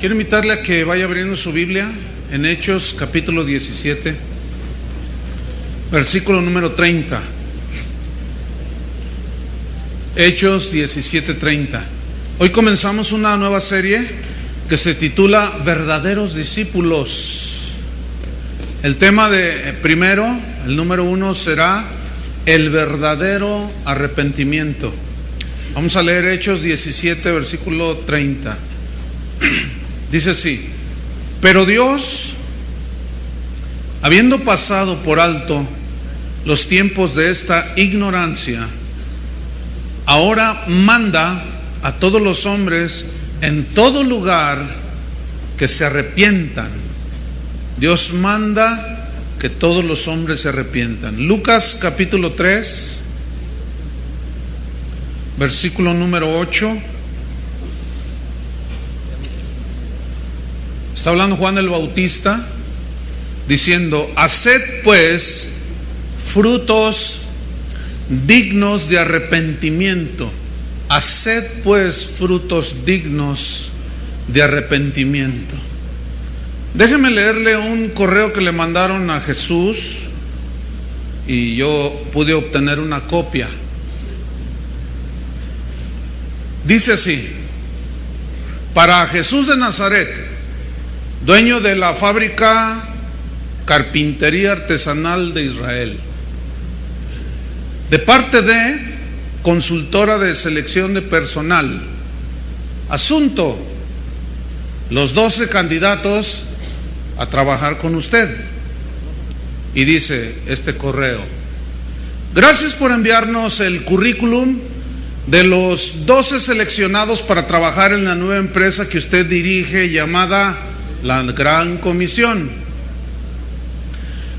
Quiero invitarle a que vaya abriendo su Biblia en Hechos capítulo 17, versículo número 30. Hechos 17:30. Hoy comenzamos una nueva serie que se titula Verdaderos Discípulos. El tema de primero, el número 1, será el verdadero arrepentimiento. Vamos a leer Hechos 17, versículo 30. Dice así: pero Dios, habiendo pasado por alto los tiempos de esta ignorancia, ahora manda a todos los hombres en todo lugar que se arrepientan. Dios manda que todos los hombres se arrepientan. Lucas capítulo 3, versículo número 8. Está hablando Juan el Bautista diciendo: haced pues frutos dignos de arrepentimiento. Haced pues frutos dignos de arrepentimiento. Déjeme leerle un correo que le mandaron a Jesús y yo pude obtener una copia. Dice así: para Jesús de Nazaret, dueño de la fábrica Carpintería Artesanal de Israel, de parte de Consultora de Selección de Personal. Asunto: los 12 candidatos a trabajar con usted. Y dice este correo: gracias por enviarnos el currículum de los 12 seleccionados para trabajar en la nueva empresa que usted dirige, llamada la Gran Comisión.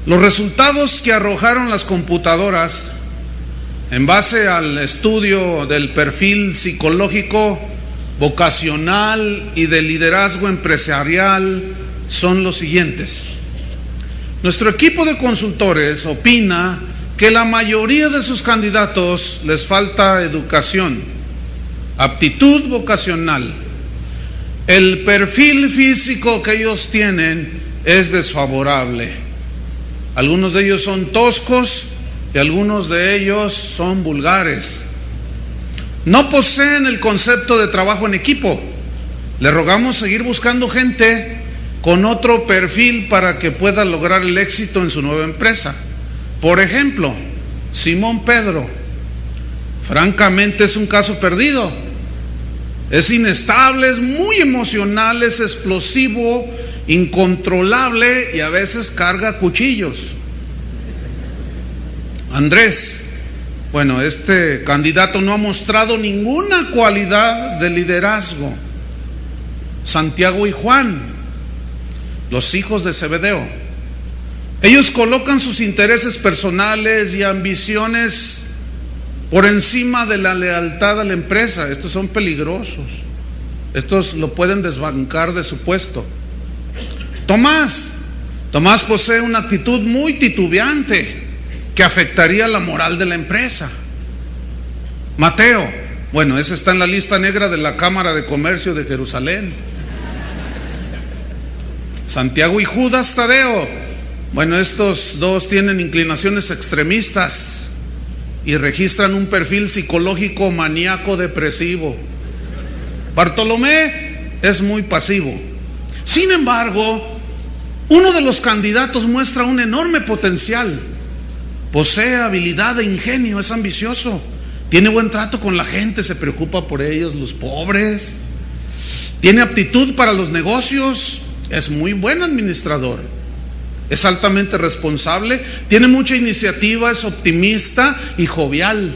Los resultados que arrojaron las computadoras en base al estudio del perfil psicológico, vocacional y de liderazgo empresarial son los siguientes. Nuestro equipo de consultores opina que la mayoría de sus candidatos les falta educación, aptitud vocacional. El perfil físico que ellos tienen es desfavorable. Algunos de ellos son toscos y algunos de ellos son vulgares. No poseen el concepto de trabajo en equipo. Le rogamos seguir buscando gente con otro perfil para que pueda lograr el éxito en su nueva empresa. Por ejemplo, Simón Pedro, francamente es un caso perdido. Es inestable, es muy emocional, es explosivo, incontrolable y a veces carga cuchillos. Andrés, bueno, este candidato no ha mostrado ninguna cualidad de liderazgo. Santiago y Juan, los hijos de Zebedeo, ellos colocan sus intereses personales y ambiciones por encima de la lealtad a la empresa. Estos son peligrosos. Estos lo pueden desbancar de su puesto. Tomás posee una actitud muy titubeante que afectaría la moral de la empresa. Mateo, bueno, ese está en la lista negra de la Cámara de Comercio de Jerusalén. Santiago y Judas Tadeo, bueno, estos dos tienen inclinaciones extremistas y registran un perfil psicológico maníaco depresivo. Bartolomé es muy pasivo. Sin embargo, uno de los candidatos muestra un enorme potencial. Posee habilidad e ingenio, es ambicioso, tiene buen trato con la gente, se preocupa por ellos, los pobres. Tiene aptitud para los negocios, es muy buen administrador. Es altamente responsable, tiene mucha iniciativa, es optimista y jovial.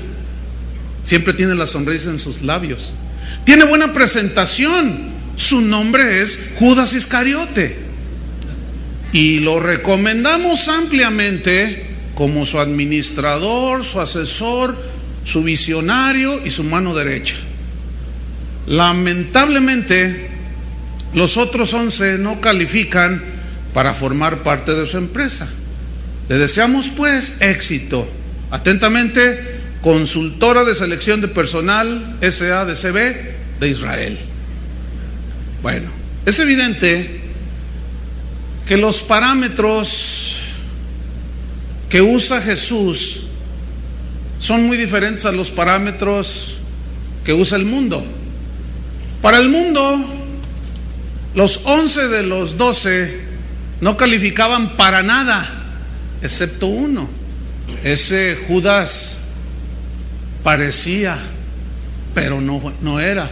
Siempre tiene la sonrisa en sus labios. Tiene buena presentación. Su nombre es Judas Iscariote. Y lo recomendamos ampliamente como su administrador, su asesor, su visionario y su mano derecha. Lamentablemente, los otros 11 no califican para formar parte de su empresa. Le deseamos pues éxito. Atentamente, Consultora de Selección de Personal, SADCB de Israel. Bueno, Es evidente que los parámetros que usa Jesús son muy diferentes a los parámetros que usa el mundo. Para el mundo, los 11 de los 12 no calificaban para nada, excepto uno. Ese Judas parecía, pero no era.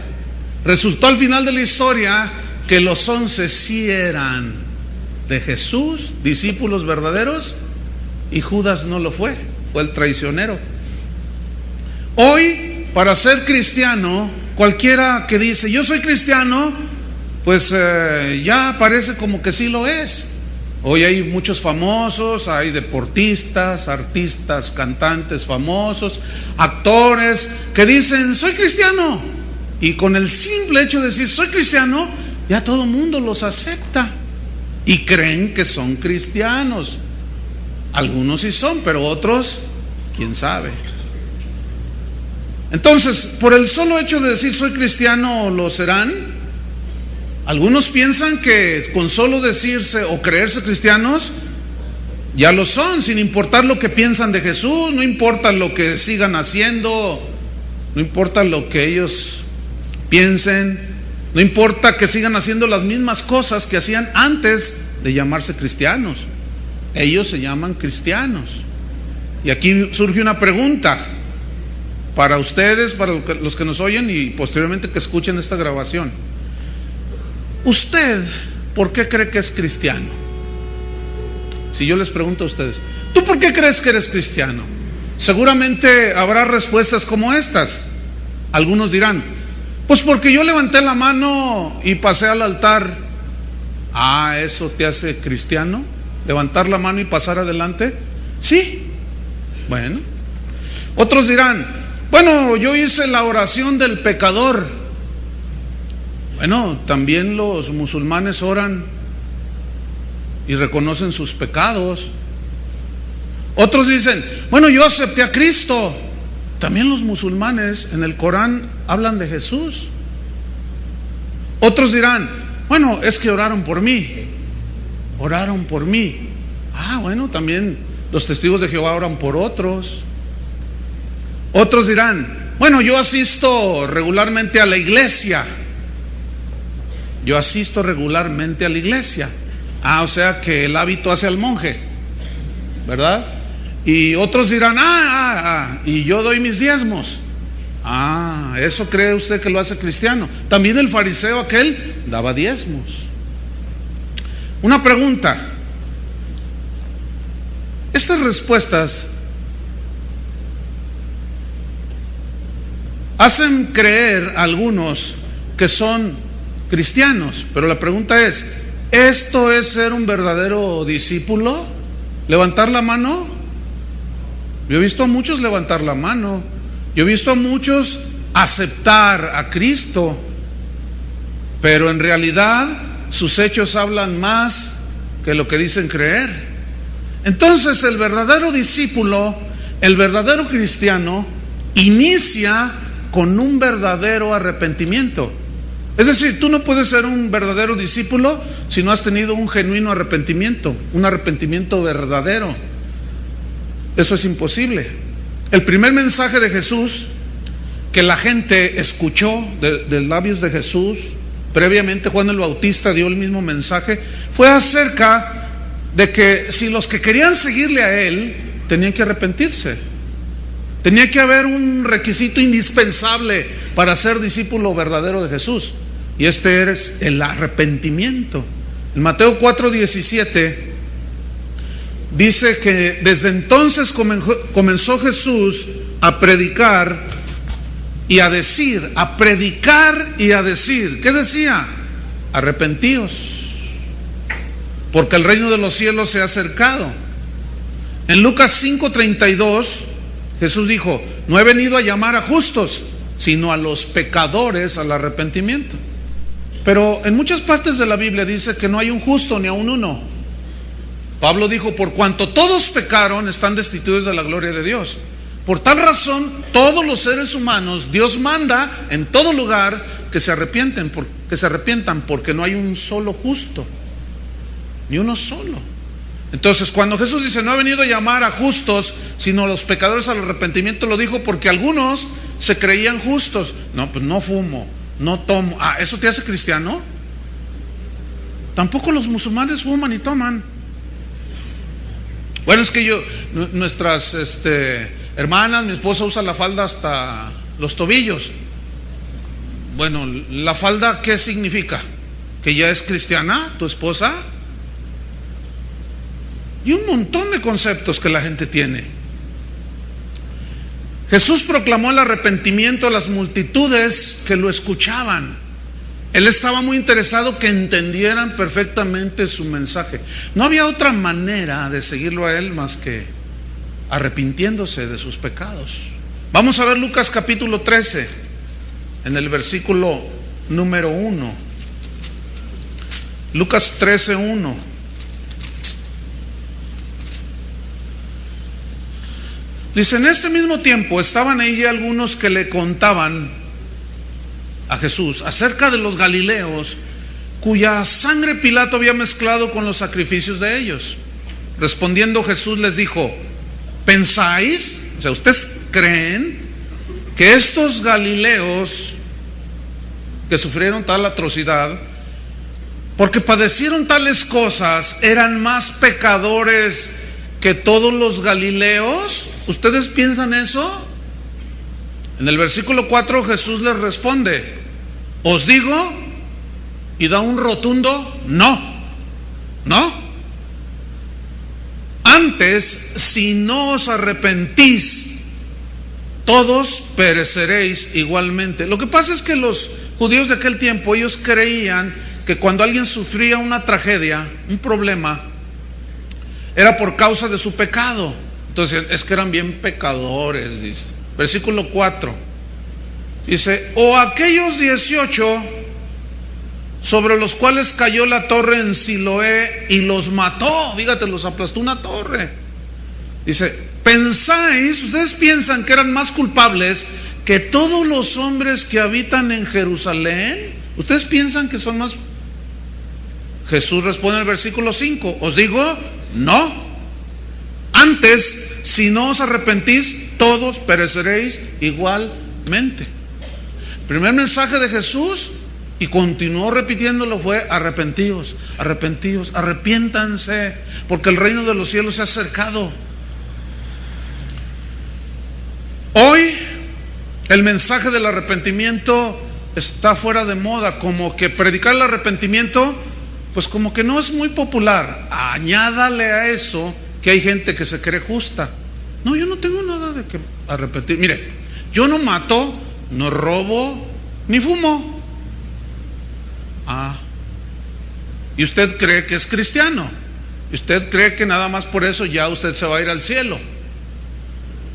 Resultó al final de la historia que los 11 sí eran de Jesús, discípulos verdaderos, y Judas no lo fue el traicionero. Hoy, para ser cristiano, cualquiera que dice yo soy cristiano, pues ya parece como que sí lo es. Hoy hay muchos famosos, hay deportistas, artistas, cantantes famosos, actores que dicen soy cristiano, y con el simple hecho de decir soy cristiano, ya todo el mundo los acepta y creen que son cristianos. Algunos sí son, pero otros, quién sabe. Entonces, por el solo hecho de decir soy cristiano, ¿lo serán? Algunos piensan que con solo decirse o creerse cristianos, ya lo son, sin importar lo que piensan de Jesús, no importa lo que sigan haciendo, no importa lo que ellos piensen, no importa que sigan haciendo las mismas cosas que hacían antes de llamarse cristianos. Ellos se llaman cristianos. Y aquí surge una pregunta para ustedes, para los que nos oyen y posteriormente que escuchen esta grabación. ¿Usted por qué cree que es cristiano? Si yo les pregunto a ustedes, ¿tú por qué crees que eres cristiano? Seguramente habrá respuestas como estas. Algunos dirán, pues porque yo levanté la mano y pasé al altar. Ah, ¿eso te hace cristiano? ¿Levantar la mano y pasar adelante? Sí. Bueno. Otros dirán, bueno, yo hice la oración del pecador. Bueno, también los musulmanes oran y reconocen sus pecados. Otros dicen, bueno, yo acepté a Cristo. También los musulmanes en el Corán hablan de Jesús. Otros dirán, bueno, es que oraron por mí. Oraron por mí. Ah, bueno, también los testigos de Jehová oran por otros. Otros dirán, bueno, yo asisto regularmente a la iglesia. Yo asisto regularmente a la iglesia. Ah, o sea que el hábito hace al monje, ¿verdad? Y otros dirán, y yo doy mis diezmos. Ah, ¿eso cree usted que lo hace cristiano? También el fariseo aquel daba diezmos. Una pregunta. Estas respuestas hacen creer a algunos que son cristianos, pero la pregunta es, ¿esto es ser un verdadero discípulo? ¿Levantar la mano? Yo he visto a muchos levantar la mano, yo he visto a muchos aceptar a Cristo, pero en realidad sus hechos hablan más que lo que dicen creer. Entonces el verdadero discípulo, el verdadero cristiano, inicia con un verdadero arrepentimiento. Es decir, tú no puedes ser un verdadero discípulo si no has tenido un genuino arrepentimiento, un arrepentimiento verdadero. Eso es imposible. El primer mensaje de Jesús que la gente escuchó de labios de Jesús, previamente Juan el Bautista dio el mismo mensaje, fue acerca de que si los que querían seguirle a él tenían que arrepentirse. Tenía que haber un requisito indispensable para ser discípulo verdadero de Jesús, y este es el arrepentimiento. En Mateo 4:17 dice que desde entonces comenzó Jesús a predicar y a decir, a predicar y a decir. ¿Qué decía? Arrepentíos, porque el reino de los cielos se ha acercado. En Lucas 5:32 Jesús dijo, no he venido a llamar a justos, sino a los pecadores al arrepentimiento. Pero en muchas partes de la Biblia dice que no hay un justo ni aun uno. Pablo dijo, por cuanto todos pecaron, están destituidos de la gloria de Dios. Por tal razón, todos los seres humanos, Dios manda en todo lugar que se arrepienten, que se arrepientan, porque no hay un solo justo, ni uno solo. Entonces, cuando Jesús dice, no ha venido a llamar a justos, sino a los pecadores al arrepentimiento, lo dijo porque algunos se creían justos. No, pues no fumo, no tomo. Ah, ¿eso te hace cristiano? Tampoco los musulmanes fuman y toman. Bueno, es que nuestras hermanas, mi esposa usa la falda hasta los tobillos. Bueno, ¿la falda qué significa? ¿Que ya es cristiana tu esposa? Y un montón de conceptos que la gente tiene. Jesús proclamó el arrepentimiento a las multitudes que lo escuchaban. Él estaba muy interesado que entendieran perfectamente su mensaje. No había otra manera de seguirlo a él más que arrepintiéndose de sus pecados. Vamos a ver Lucas capítulo 13, en el versículo número 1. Lucas 13, 1. Dice, en este mismo tiempo estaban ahí algunos que le contaban a Jesús acerca de los galileos, cuya sangre Pilato había mezclado con los sacrificios de ellos. Respondiendo Jesús les dijo, ¿pensáis? O sea, ¿ustedes creen que estos galileos que sufrieron tal atrocidad, porque padecieron tales cosas, eran más pecadores que todos los galileos? ¿Ustedes piensan eso? En el versículo 4 Jesús les responde, os digo, y da un rotundo no. Antes, si no os arrepentís, todos pereceréis igualmente. Lo que pasa es que los judíos de aquel tiempo, ellos creían que cuando alguien sufría una tragedia, un problema, era por causa de su pecado. Entonces, es que eran bien pecadores, dice. Versículo 4. Dice, o aquellos 18 sobre los cuales cayó la torre en Siloé y los mató. Fíjate, los aplastó una torre. Dice, ustedes piensan que eran más culpables que todos los hombres que habitan en Jerusalén. ¿Ustedes piensan que son más? Jesús responde en el versículo 5, os digo, no. Antes, si no os arrepentís, todos pereceréis igualmente. El primer mensaje de Jesús, y continuó repitiéndolo, fue arrepentíos, arrepiéntanse, porque el reino de los cielos se ha acercado. Hoy el mensaje del arrepentimiento está fuera de moda, como que predicar el arrepentimiento, pues como que no es muy popular. Añádale a eso que hay gente que se cree justa. No, yo no tengo nada de que arrepentir. Mire, yo no mato, no robo, ni fumo. ¿Y usted cree que es cristiano? ¿Y usted cree que nada más por eso ya usted se va a ir al cielo?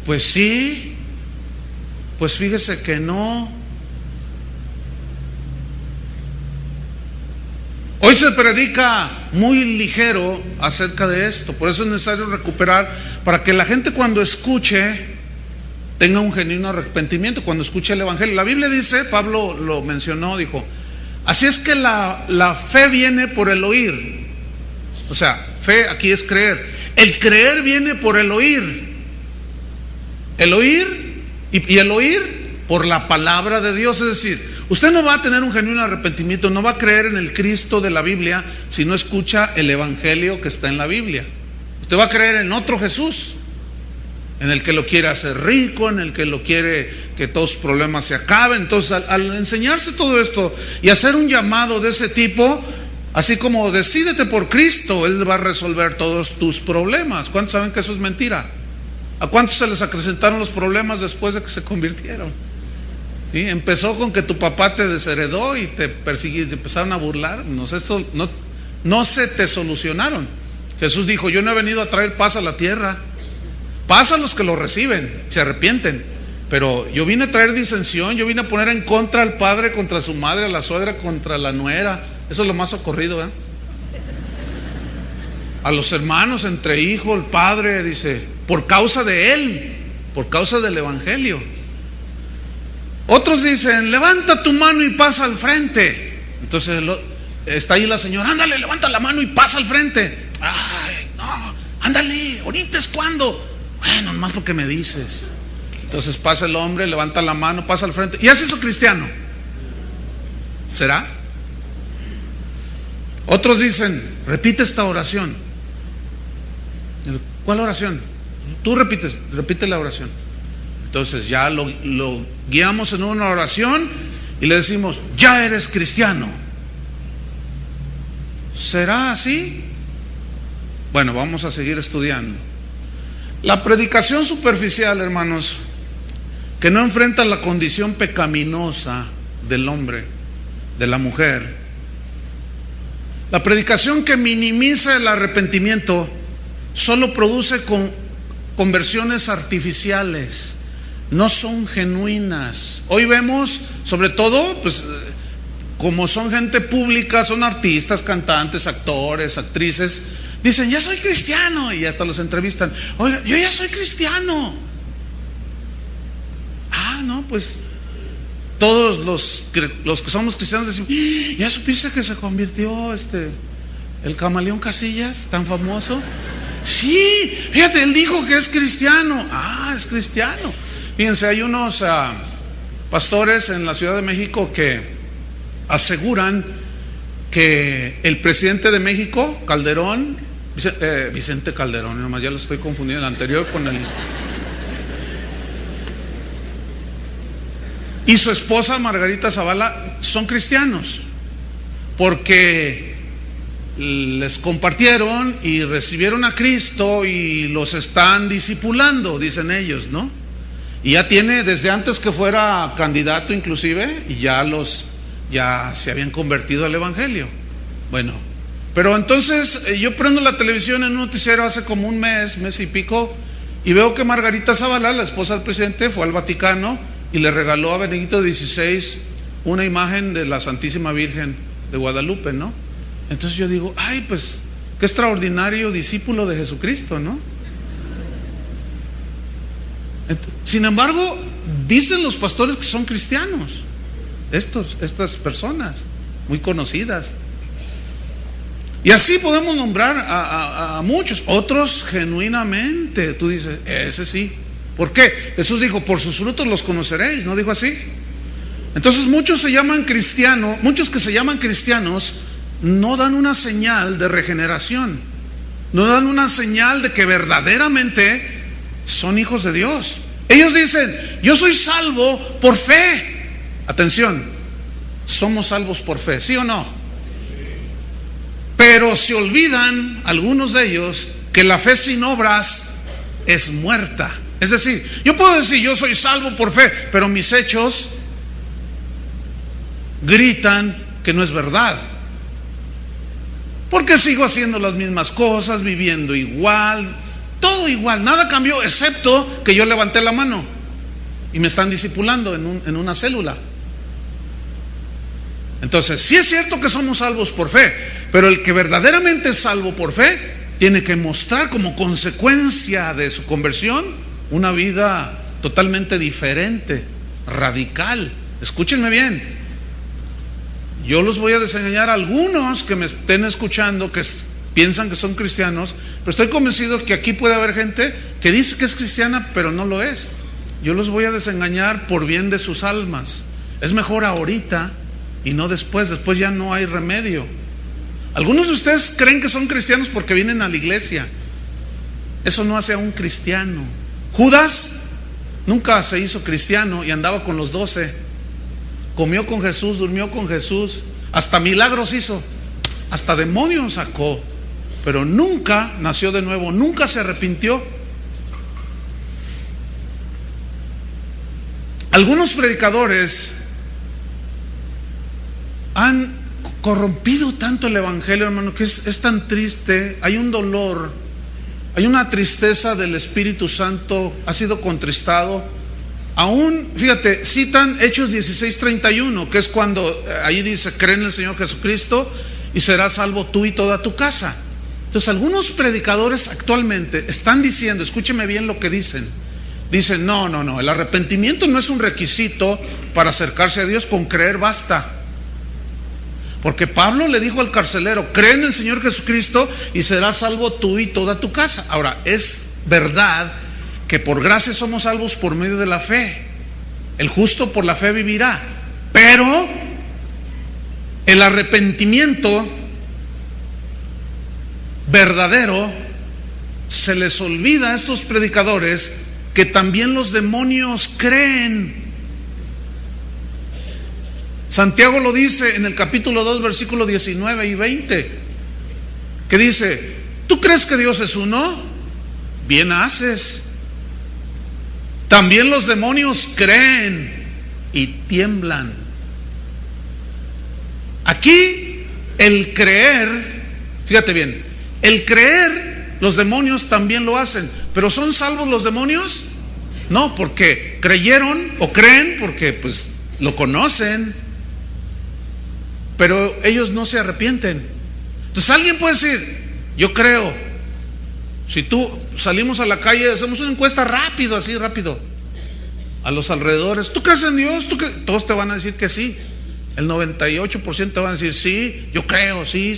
Pues sí, pues fíjese que no. Hoy se predica muy ligero acerca de esto, por eso es necesario recuperar, para que la gente cuando escuche tenga un genuino arrepentimiento, cuando escuche el evangelio. La Biblia dice, Pablo lo mencionó, dijo, así es que la fe viene por el oír. O sea, fe aquí es creer. El creer viene por el oír. El oír y el oír por la palabra de Dios. Es decir, usted no va a tener un genuino arrepentimiento, no va a creer en el Cristo de la Biblia si no escucha el evangelio que está en la Biblia. Usted va a creer en otro Jesús, en el que lo quiere hacer rico, en el que lo quiere que todos sus problemas se acaben. Entonces, al enseñarse todo esto y hacer un llamado de ese tipo, así como decídete por Cristo, Él va a resolver todos tus problemas. ¿Cuántos saben que eso es mentira? ¿A cuántos se les acrecentaron los problemas después de que se convirtieron? ¿Sí? Empezó con que tu papá te desheredó y te persiguió y te empezaron a burlar. No se te solucionaron. Jesús dijo, yo no he venido a traer paz a la tierra. Paz a los que lo reciben, se arrepienten. Pero yo vine a traer disensión, yo vine a poner en contra al padre contra su madre, a la suegra contra la nuera. Eso es lo más ocurrido, ¿eh? A los hermanos entre hijos, el padre, dice, por causa de él, por causa del evangelio. Otros dicen, levanta tu mano y pasa al frente. Entonces está ahí la señora, ándale, levanta la mano y pasa al frente. Ay, no, ándale, ahorita es cuando. Bueno, nomás lo que me dices. Entonces pasa el hombre, levanta la mano, pasa al frente. ¿Ya se hizo cristiano? ¿Será? Otros dicen, repite esta oración. ¿Cuál oración? Tú repite la oración. Entonces ya lo guiamos en una oración y le decimos, ya eres cristiano. ¿Será así? Bueno, vamos a seguir estudiando. La predicación superficial, hermanos, que no enfrenta la condición pecaminosa del hombre, de la mujer. La predicación que minimiza el arrepentimiento solo produce conversiones artificiales, no son genuinas. Hoy vemos, sobre todo, pues, como son gente pública, son artistas, cantantes, actores, actrices, dicen, ya soy cristiano, y hasta los entrevistan. Oiga, yo ya soy cristiano. Ah, no, pues todos los que somos cristianos decimos, ¿ya supiste que se convirtió el Camaleón Casillas, tan famoso? Sí, fíjate, él dijo que es cristiano. Ah, es cristiano. Fíjense, hay unos pastores en la Ciudad de México que aseguran que el presidente de México, Calderón, Vicente Calderón, nomás ya lo estoy confundiendo, el anterior con el, y su esposa Margarita Zavala son cristianos, porque les compartieron y recibieron a Cristo y los están discipulando, dicen ellos, ¿no? Y ya tiene desde antes que fuera candidato inclusive, y ya se habían convertido al evangelio. Bueno, pero entonces yo prendo la televisión en un noticiero hace como un mes y pico, y veo que Margarita Zavala, la esposa del presidente, fue al Vaticano y le regaló a Benedicto XVI una imagen de la Santísima Virgen de Guadalupe, ¿no? Entonces yo digo, ay, pues qué extraordinario discípulo de Jesucristo, ¿no? Sin embargo, dicen los pastores que son cristianos, estas personas muy conocidas. Y así podemos nombrar a muchos, otros genuinamente. Tú dices, ese sí. ¿Por qué? Jesús dijo, por sus frutos los conoceréis, ¿no dijo así? Entonces muchos que se llaman cristianos no dan una señal de regeneración, no dan una señal de que verdaderamente son hijos de Dios. Ellos dicen, yo soy salvo por fe. Atención, somos salvos por fe, ¿sí o no? Pero se olvidan algunos de ellos que la fe sin obras es muerta. Es decir, yo puedo decir yo soy salvo por fe, pero mis hechos gritan que no es verdad, porque sigo haciendo las mismas cosas, viviendo igual, todo igual, nada cambió, excepto que yo levanté la mano y me están discipulando en una célula. Entonces, sí es cierto que somos salvos por fe, pero el que verdaderamente es salvo por fe tiene que mostrar como consecuencia de su conversión una vida totalmente diferente, radical. Escúchenme bien, yo los voy a desengañar a algunos que me estén escuchando, que piensan que son cristianos, pero estoy convencido que aquí puede haber gente que dice que es cristiana, pero no lo es. Yo los voy a desengañar por bien de sus almas. Es mejor ahorita y no después ya no hay remedio. Algunos de ustedes creen que son cristianos porque vienen a la iglesia. Eso no hace a un cristiano. Judas nunca se hizo cristiano y andaba con los 12. Comió con Jesús, durmió con Jesús, hasta milagros hizo, hasta demonios sacó, pero nunca nació de nuevo, nunca se arrepintió. Algunos predicadores han corrompido tanto el evangelio, hermano, que es tan triste. Hay un dolor, hay una tristeza del Espíritu Santo, ha sido contristado. Aún, fíjate, citan Hechos 16:31, que es cuando ahí dice, cree en el Señor Jesucristo y serás salvo tú y toda tu casa. Entonces algunos predicadores actualmente están diciendo, escúcheme bien lo que dicen, no, el arrepentimiento no es un requisito para acercarse a Dios, con creer basta. Porque Pablo le dijo al carcelero: cree en el Señor Jesucristo y serás salvo tú y toda tu casa. Ahora, es verdad que por gracia somos salvos por medio de la fe. El justo por la fe vivirá. Pero el arrepentimiento verdadero, se les olvida a estos predicadores que también los demonios creen. Santiago lo dice en el capítulo 2, versículos 19 y 20, que dice: ¿tú crees que Dios es uno? Bien haces. También los demonios creen y tiemblan. Aquí el creer, fíjate bien, el creer, los demonios también lo hacen. ¿Pero son salvos los demonios? No, porque creyeron o creen porque pues lo conocen, pero ellos no se arrepienten. Entonces alguien puede decir: yo creo. Si tú salimos a la calle, hacemos una encuesta rápido, así rápido, a los alrededores: ¿tú crees en Dios? Todos te van a decir que sí. El 98% te van a decir: sí, yo creo, sí.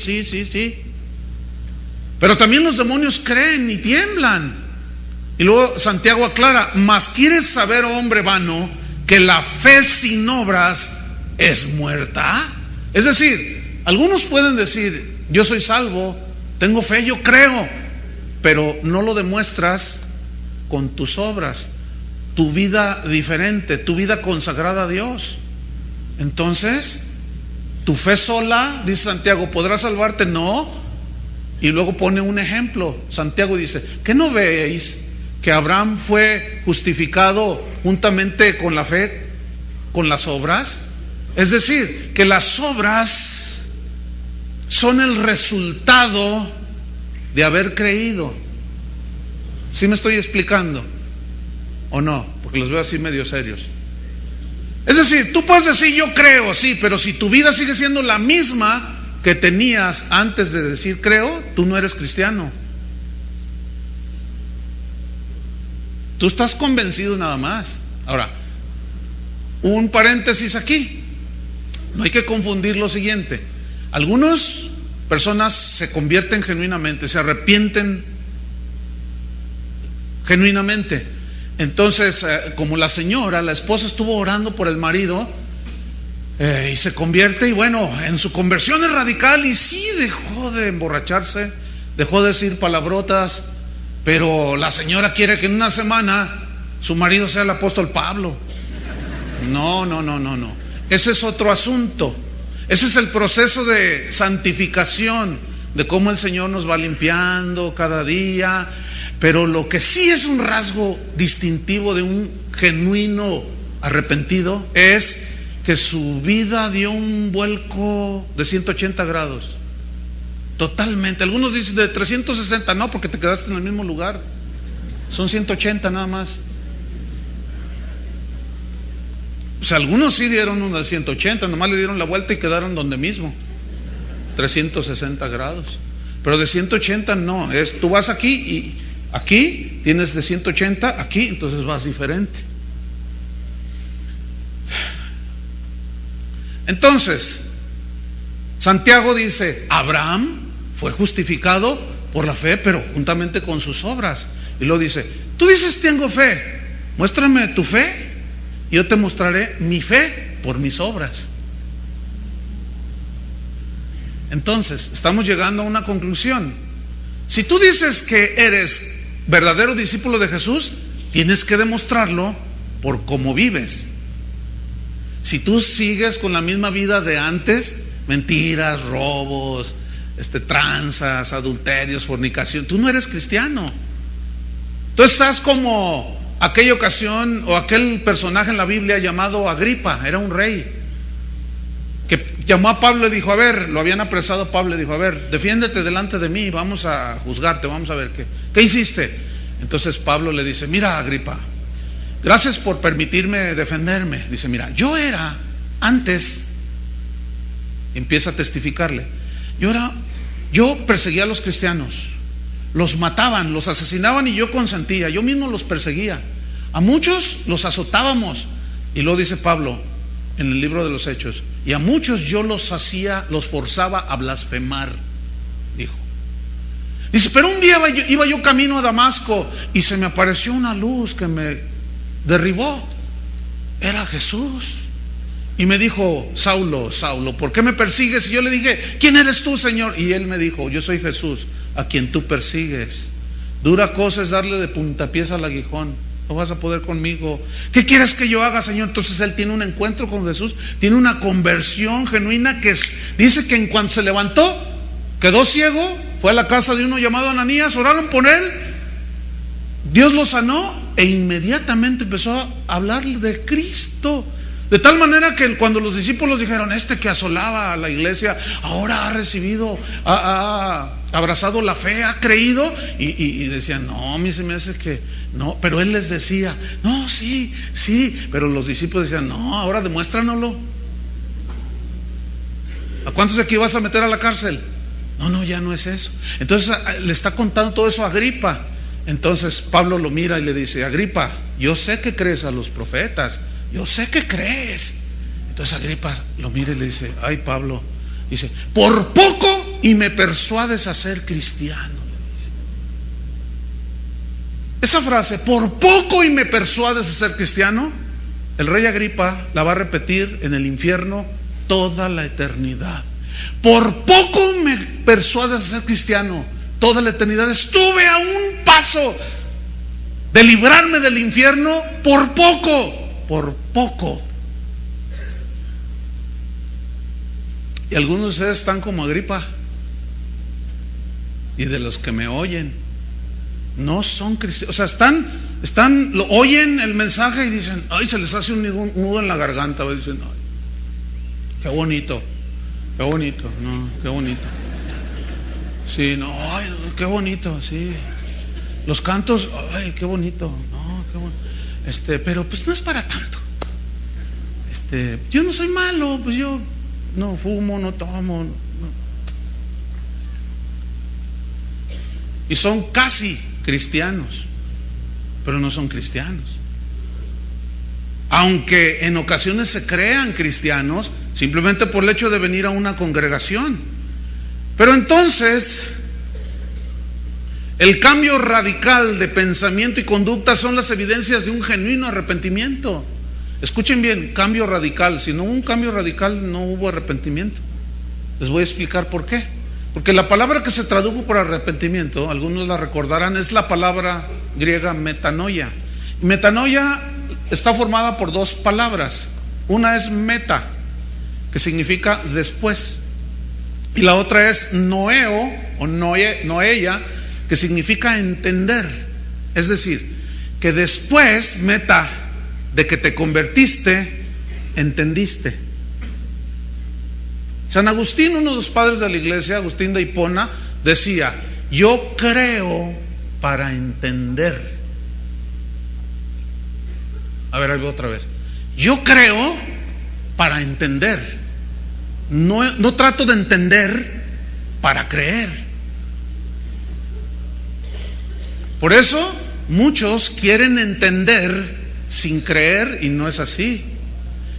Pero también los demonios creen y tiemblan. Y luego Santiago aclara: mas quieres saber, oh hombre vano, que la fe sin obras es muerta. Es decir, algunos pueden decir: yo soy salvo, tengo fe, yo creo, pero no lo demuestras con tus obras, tu vida diferente, tu vida consagrada a Dios. Entonces, tu fe sola, dice Santiago, ¿podrá salvarte? No. Y luego pone un ejemplo. Santiago dice: ¿qué no veis que Abraham fue justificado juntamente con la fe, con las obras? Es decir, que las obras son el resultado de haber creído. ¿Sí me estoy explicando? ¿O no? Porque los veo así medio serios. Es decir, tú puedes decir: yo creo, sí, pero si tu vida sigue siendo la misma que tenías antes de decir creo, tú no eres cristiano. Tú estás convencido nada más. Ahora, un paréntesis aquí. No hay que confundir lo siguiente: algunas personas se convierten genuinamente, se arrepienten genuinamente. Entonces, como la esposa estuvo orando por el marido y se convierte, y bueno, en su conversión es radical, y sí dejó de emborracharse, dejó de decir palabrotas, pero la señora quiere que en una semana su marido sea el apóstol Pablo. No. Ese es otro asunto. Ese es el proceso de santificación, de cómo el Señor nos va limpiando cada día. Pero lo que sí es un rasgo distintivo de un genuino arrepentido es que su vida dio un vuelco de 180 grados. Totalmente. Algunos dicen de 360, no, porque te quedaste en el mismo lugar. Son 180 nada más. Pues algunos sí dieron uno de 180, nomás le dieron la vuelta y quedaron donde mismo. 360 grados. Pero de 180 no, tú vas aquí y aquí tienes de 180, aquí, entonces vas diferente. Entonces, Santiago dice: Abraham fue justificado por la fe, pero juntamente con sus obras. Y luego dice: tú dices tengo fe, muéstrame tu fe y yo te mostraré mi fe por mis obras. Entonces, estamos llegando a una conclusión. Si tú dices que eres verdadero discípulo de Jesús, tienes que demostrarlo por cómo vives. Si tú sigues con la misma vida de antes, mentiras, robos, tranzas, adulterios, fornicación, tú no eres cristiano. Tú estás como aquella ocasión o aquel personaje en la Biblia llamado Agripa, era un rey, que llamó a Pablo y dijo: a ver, lo habían apresado a Pablo y dijo: a ver, defiéndete delante de mí, vamos a juzgarte, vamos a ver qué hiciste. Entonces Pablo le dice: mira, Agripa, gracias por permitirme defenderme. Dice: mira, yo era antes, empieza a testificarle, yo perseguía a los cristianos, los mataban, los asesinaban y yo consentía, yo mismo los perseguía, a muchos los azotábamos. Y luego dice Pablo: en el libro de los Hechos, y a muchos yo los forzaba a blasfemar, dijo. Dice, pero un día iba yo camino a Damasco y se me apareció una luz que me derribó. Era Jesús. Y me dijo, Saulo, Saulo, ¿por qué me persigues? Y yo le dije, ¿quién eres tú, Señor? Y él me dijo, yo soy Jesús, a quien tú persigues. Dura cosa es darle de puntapiés al aguijón. No vas a poder conmigo. ¿Qué quieres que yo haga, Señor? Entonces él tiene un encuentro con Jesús, tiene una conversión genuina dice que en cuanto se levantó, quedó ciego, fue a la casa de uno llamado Ananías, oraron por él, Dios lo sanó e inmediatamente empezó a hablar de Cristo. De tal manera que cuando los discípulos dijeron, este que asolaba a la iglesia ahora ha recibido, ha abrazado la fe, ha creído, y decían, no, a mí se me hace que no, pero él les decía, no, sí, pero los discípulos decían, no, ahora demuéstranoslo. ¿A cuántos de aquí vas a meter a la cárcel? No, ya no es eso. Entonces le está contando todo eso a Agripa. Entonces Pablo lo mira y le dice, Agripa, yo sé que crees a los profetas, yo sé que crees. Entonces Agripa lo mira y le dice, ay Pablo, dice, por poco y me persuades a ser cristiano. Esa frase, por poco y me persuades a ser cristiano, el rey Agripa la va a repetir en el infierno toda la eternidad. Por poco me persuades a ser cristiano, toda la eternidad. Estuve a un paso de librarme del infierno por poco. Y algunos de ustedes están como Agripa, y de los que me oyen no son cristianos, o sea, oyen el mensaje y dicen, ay, se les hace un nudo en la garganta, y dicen, ay, qué bonito, no, qué bonito. Sí, no, ay, qué bonito, sí. Los cantos, ay, qué bonito, no, qué bonito. Pero pues no es para tanto. Yo no soy malo, pues yo no fumo, no tomo, no. Y son casi cristianos, pero no son cristianos. Aunque en ocasiones se crean cristianos simplemente por el hecho de venir a una congregación. Pero entonces el cambio radical de pensamiento y conducta son las evidencias de un genuino arrepentimiento. Escuchen bien, cambio radical. Si no hubo un cambio radical, no hubo arrepentimiento. Les voy a explicar por qué. Porque la palabra que se tradujo por arrepentimiento, algunos la recordarán, es la palabra griega metanoia. Metanoia está formada por dos palabras. Una es meta, que significa después, y la otra es noeo o noeia, que significa entender. Es decir, que después, meta, de que te convertiste, entendiste. San Agustín, uno de los padres de la iglesia, Agustín de Hipona, decía, yo creo para entender. A ver, ahí voy otra vez. Yo creo para entender. No trato de entender para creer. Por eso muchos quieren entender sin creer, y no es así.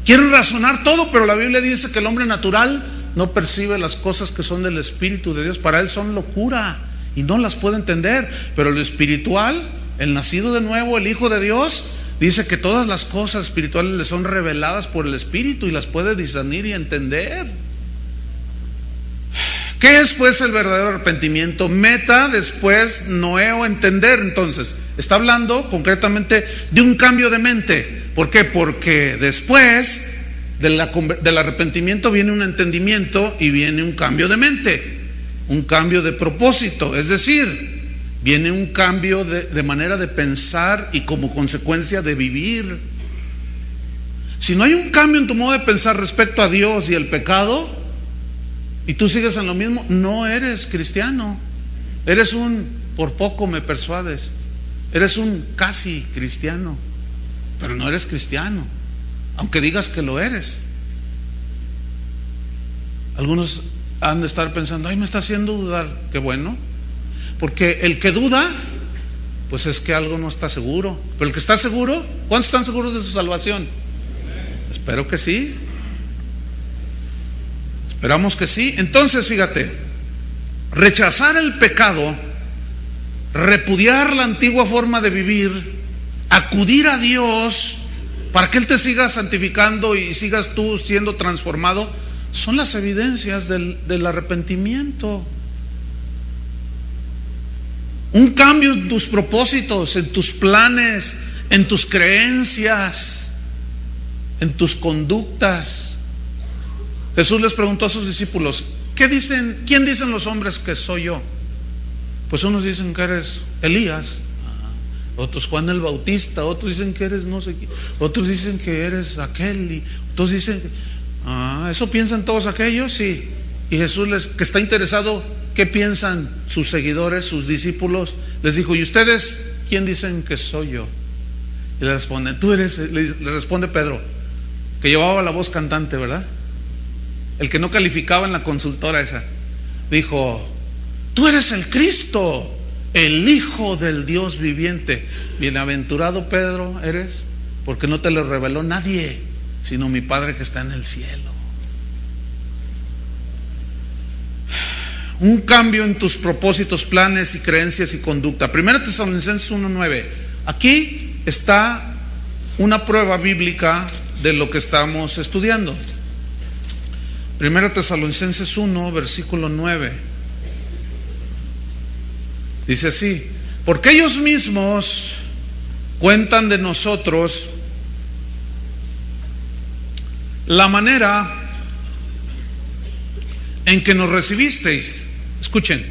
Quieren razonar todo, pero la Biblia dice que el hombre natural no percibe las cosas que son del Espíritu de Dios. Para él son locura y no las puede entender. Pero lo espiritual, el nacido de nuevo, el Hijo de Dios, dice que todas las cosas espirituales le son reveladas por el Espíritu y las puede discernir y entender. ¿Qué es pues el verdadero arrepentimiento? Meta, después, noeo, entender. Entonces, está hablando concretamente de un cambio de mente. ¿Por qué? Porque después del arrepentimiento viene un entendimiento y viene un cambio de mente, un cambio de propósito. Es decir, viene un cambio de manera de pensar y como consecuencia de vivir. Si no hay un cambio en tu modo de pensar respecto a Dios y el pecado, y tú sigues en lo mismo, no eres cristiano. Eres un por poco me persuades. Eres un casi cristiano, pero no eres cristiano, aunque digas que lo eres. Algunos han de estar pensando, ay, me está haciendo dudar. Qué bueno, porque el que duda, pues es que algo no está seguro. Pero el que está seguro, ¿cuántos están seguros de su salvación? Espero que sí. Esperamos que sí. Entonces, fíjate, rechazar el pecado, repudiar la antigua forma de vivir, acudir a Dios para que Él te siga santificando y sigas tú siendo transformado, son las evidencias del arrepentimiento. Un cambio en tus propósitos, en tus planes, en tus creencias, en tus conductas. Jesús les preguntó a sus discípulos: ¿quién dicen los hombres que soy yo? Pues unos dicen que eres Elías, otros Juan el Bautista, otros dicen que eres no sé quién, otros dicen que eres aquel, y otros dicen ¿eso piensan todos aquellos? Sí. Y Jesús, que está interesado qué piensan sus seguidores, sus discípulos, les dijo: ¿y ustedes quién dicen que soy yo? Y le responden: le responde Pedro, que llevaba la voz cantante, ¿verdad? El que no calificaba en la consultora esa. Dijo: tú eres el Cristo, el Hijo del Dios viviente. Bienaventurado Pedro eres, porque no te lo reveló nadie, sino mi Padre que está en el cielo. Un cambio en tus propósitos, planes y creencias y conducta. 1 Tesalonicenses 1:9. Aquí está una prueba bíblica de lo que estamos estudiando. 1 Tesalonicenses 1, versículo 9. Dice así: porque ellos mismos cuentan de nosotros la manera en que nos recibisteis. Escuchen.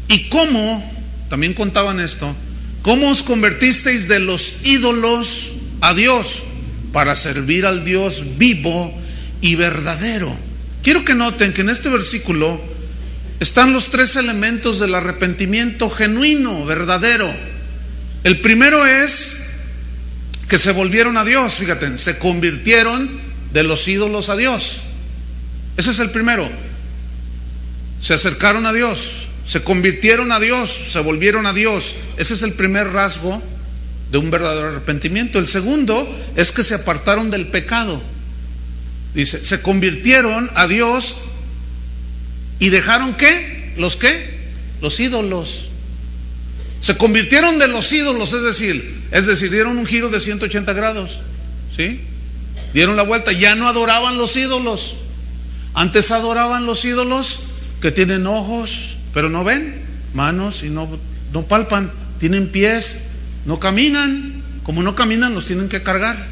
Y cómo, también contaban esto, cómo os convertisteis de los ídolos a Dios para servir al Dios vivo y verdadero. Quiero que noten que en este versículo están los tres elementos del arrepentimiento genuino, verdadero. El primero es que se volvieron a Dios, fíjate, se convirtieron de los ídolos a Dios. Ese es el primero. Se acercaron a Dios, se convirtieron a Dios, se volvieron a Dios. Ese es el primer rasgo de un verdadero arrepentimiento. El segundo es que se apartaron del pecado. Dice, se convirtieron a Dios y dejaron ¿qué? Los ídolos. Se convirtieron de los ídolos, es decir, dieron un giro de 180 grados, ¿sí? Dieron la vuelta, ya no adoraban los ídolos. Antes adoraban los ídolos que tienen ojos, pero no ven, manos y no palpan, tienen pies, no caminan. Como no caminan, los tienen que cargar.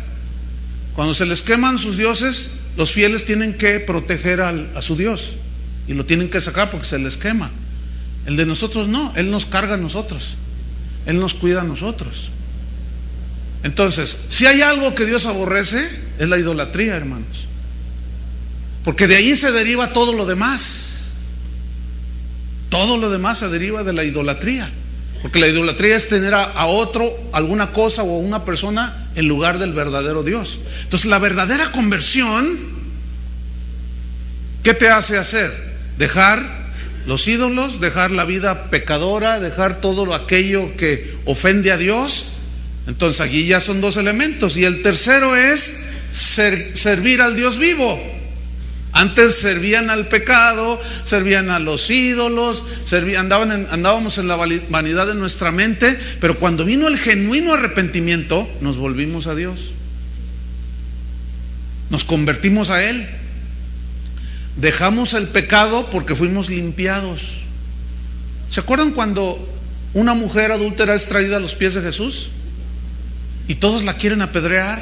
Cuando se les queman sus dioses, los fieles tienen que proteger a su Dios y lo tienen que sacar porque se les quema. El de nosotros no, Él nos carga a nosotros, Él nos cuida a nosotros. Entonces, si hay algo que Dios aborrece, es la idolatría, hermanos, porque de ahí se deriva todo lo demás. Todo lo demás se deriva de la idolatría, porque la idolatría es tener a otro, alguna cosa o una persona en lugar del verdadero Dios. Entonces, la verdadera conversión, ¿qué te hace hacer? Dejar los ídolos, dejar la vida pecadora, dejar todo aquello que ofende a Dios. Entonces aquí ya son dos elementos. Y el tercero es servir al Dios vivo. Antes servían al pecado, servían a los ídolos, andábamos en la vanidad de nuestra mente, pero cuando vino el genuino arrepentimiento, nos volvimos a Dios. Nos convertimos a Él. Dejamos el pecado porque fuimos limpiados. ¿Se acuerdan cuando una mujer adúltera es traída a los pies de Jesús y todos la quieren apedrear?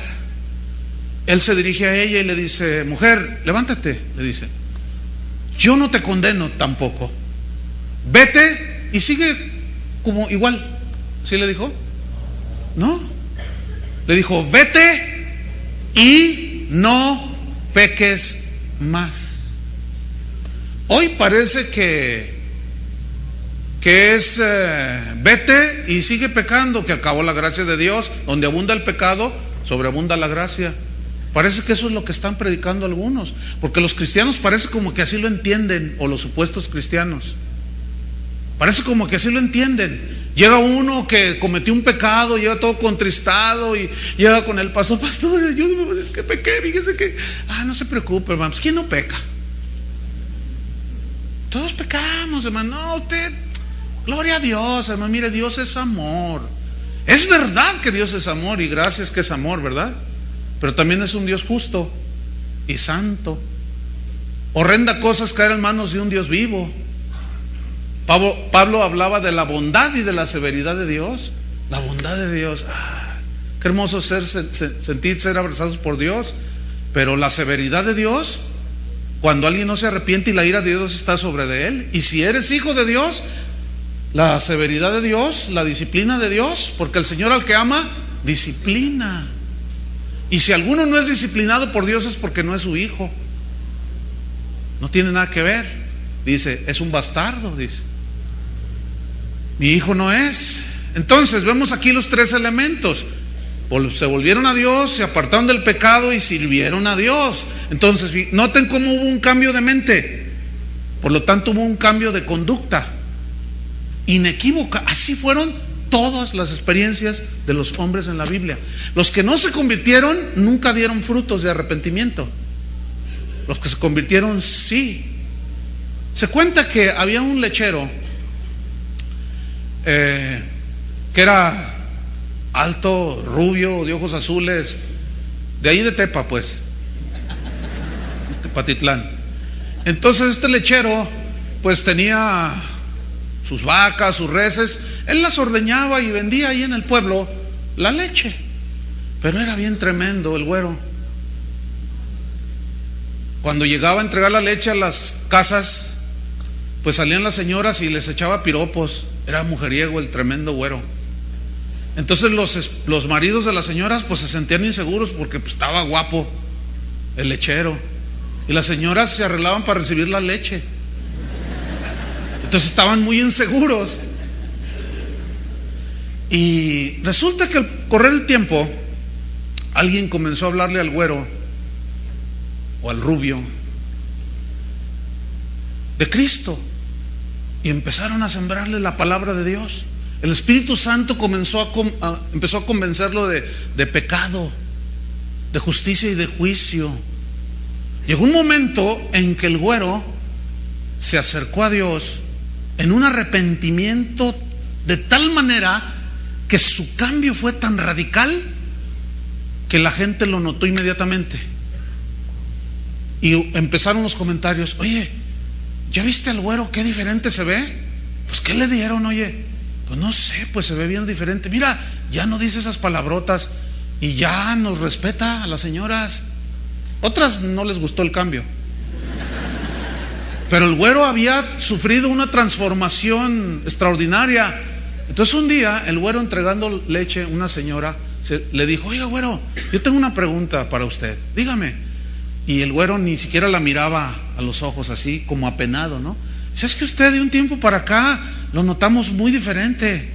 Él se dirige a ella y le dice: mujer, levántate, le dice, yo no te condeno tampoco, vete y sigue como igual. ¿Sí le dijo? No, le dijo: vete y no peques más. Hoy parece que es vete y sigue pecando, que acabó la gracia de Dios. Donde abunda el pecado, sobreabunda la gracia. Parece que eso es lo que están predicando algunos, porque los cristianos parece como que así lo entienden, o los supuestos cristianos parece como que así lo entienden. Llega uno que cometió un pecado, llega todo contristado y llega con el pastor: pastor, ayúdame, es que pequé, fíjese que no se preocupe, hermanos, ¿quién no peca? pecamos, hermano. No, usted, gloria a Dios, hermano. Mire, Dios es amor. Es verdad que Dios es amor, y gracias que es amor, ¿verdad? Pero también es un Dios justo y santo. Horrenda cosa es caer en manos de un Dios vivo. Pablo hablaba de la bondad y de la severidad de Dios. La bondad de Dios. Qué hermoso sentir ser abrazados por Dios. Pero la severidad de Dios, cuando alguien no se arrepiente y la ira de Dios está sobre de él. Y si eres hijo de Dios, la severidad de Dios, la disciplina de Dios, porque el Señor al que ama, disciplina. Y si alguno no es disciplinado por Dios es porque no es su hijo. No tiene nada que ver. Dice, es un bastardo, dice. Mi hijo no es. Entonces vemos aquí los tres elementos. Se volvieron a Dios, se apartaron del pecado y sirvieron a Dios. Entonces noten cómo hubo un cambio de mente. Por lo tanto hubo un cambio de conducta inequívoca. Así fueron todas las experiencias de los hombres en la Biblia. Los que no se convirtieron nunca dieron frutos de arrepentimiento. Los que se convirtieron sí. Se cuenta que había un lechero que era alto, rubio, de ojos azules, de ahí de Tepa, pues, Tepatitlán. Entonces este lechero pues tenía sus vacas, sus reses. Él las ordeñaba y vendía ahí en el pueblo la leche. Pero era bien tremendo el güero. Cuando llegaba a entregar la leche a las casas, pues salían las señoras y les echaba piropos. Era mujeriego el tremendo güero. Entonces los maridos de las señoras pues se sentían inseguros porque pues, estaba guapo el lechero. Y las señoras se arreglaban para recibir la leche. Entonces estaban muy inseguros. Y resulta que al correr el tiempo, alguien comenzó a hablarle al güero o al rubio de Cristo, y empezaron a sembrarle la palabra de Dios. El Espíritu Santo empezó a convencerlo de pecado, de justicia y de juicio. Llegó un momento en que el güero se acercó a Dios en un arrepentimiento de tal manera que su cambio fue tan radical que la gente lo notó inmediatamente. Y empezaron los comentarios: oye, ¿ya viste al güero? Qué diferente se ve. Pues ¿qué le dieron? Oye, pues no sé, pues se ve bien diferente. Mira, ya no dice esas palabrotas y ya nos respeta a las señoras. Otras no les gustó el cambio, pero el güero había sufrido una transformación extraordinaria. Entonces un día el güero, entregando leche, una señora le dijo: oiga, güero, yo tengo una pregunta para usted, dígame. Y el güero ni siquiera la miraba a los ojos, así como apenado, ¿no? Dice: es que usted de un tiempo para acá lo notamos muy diferente.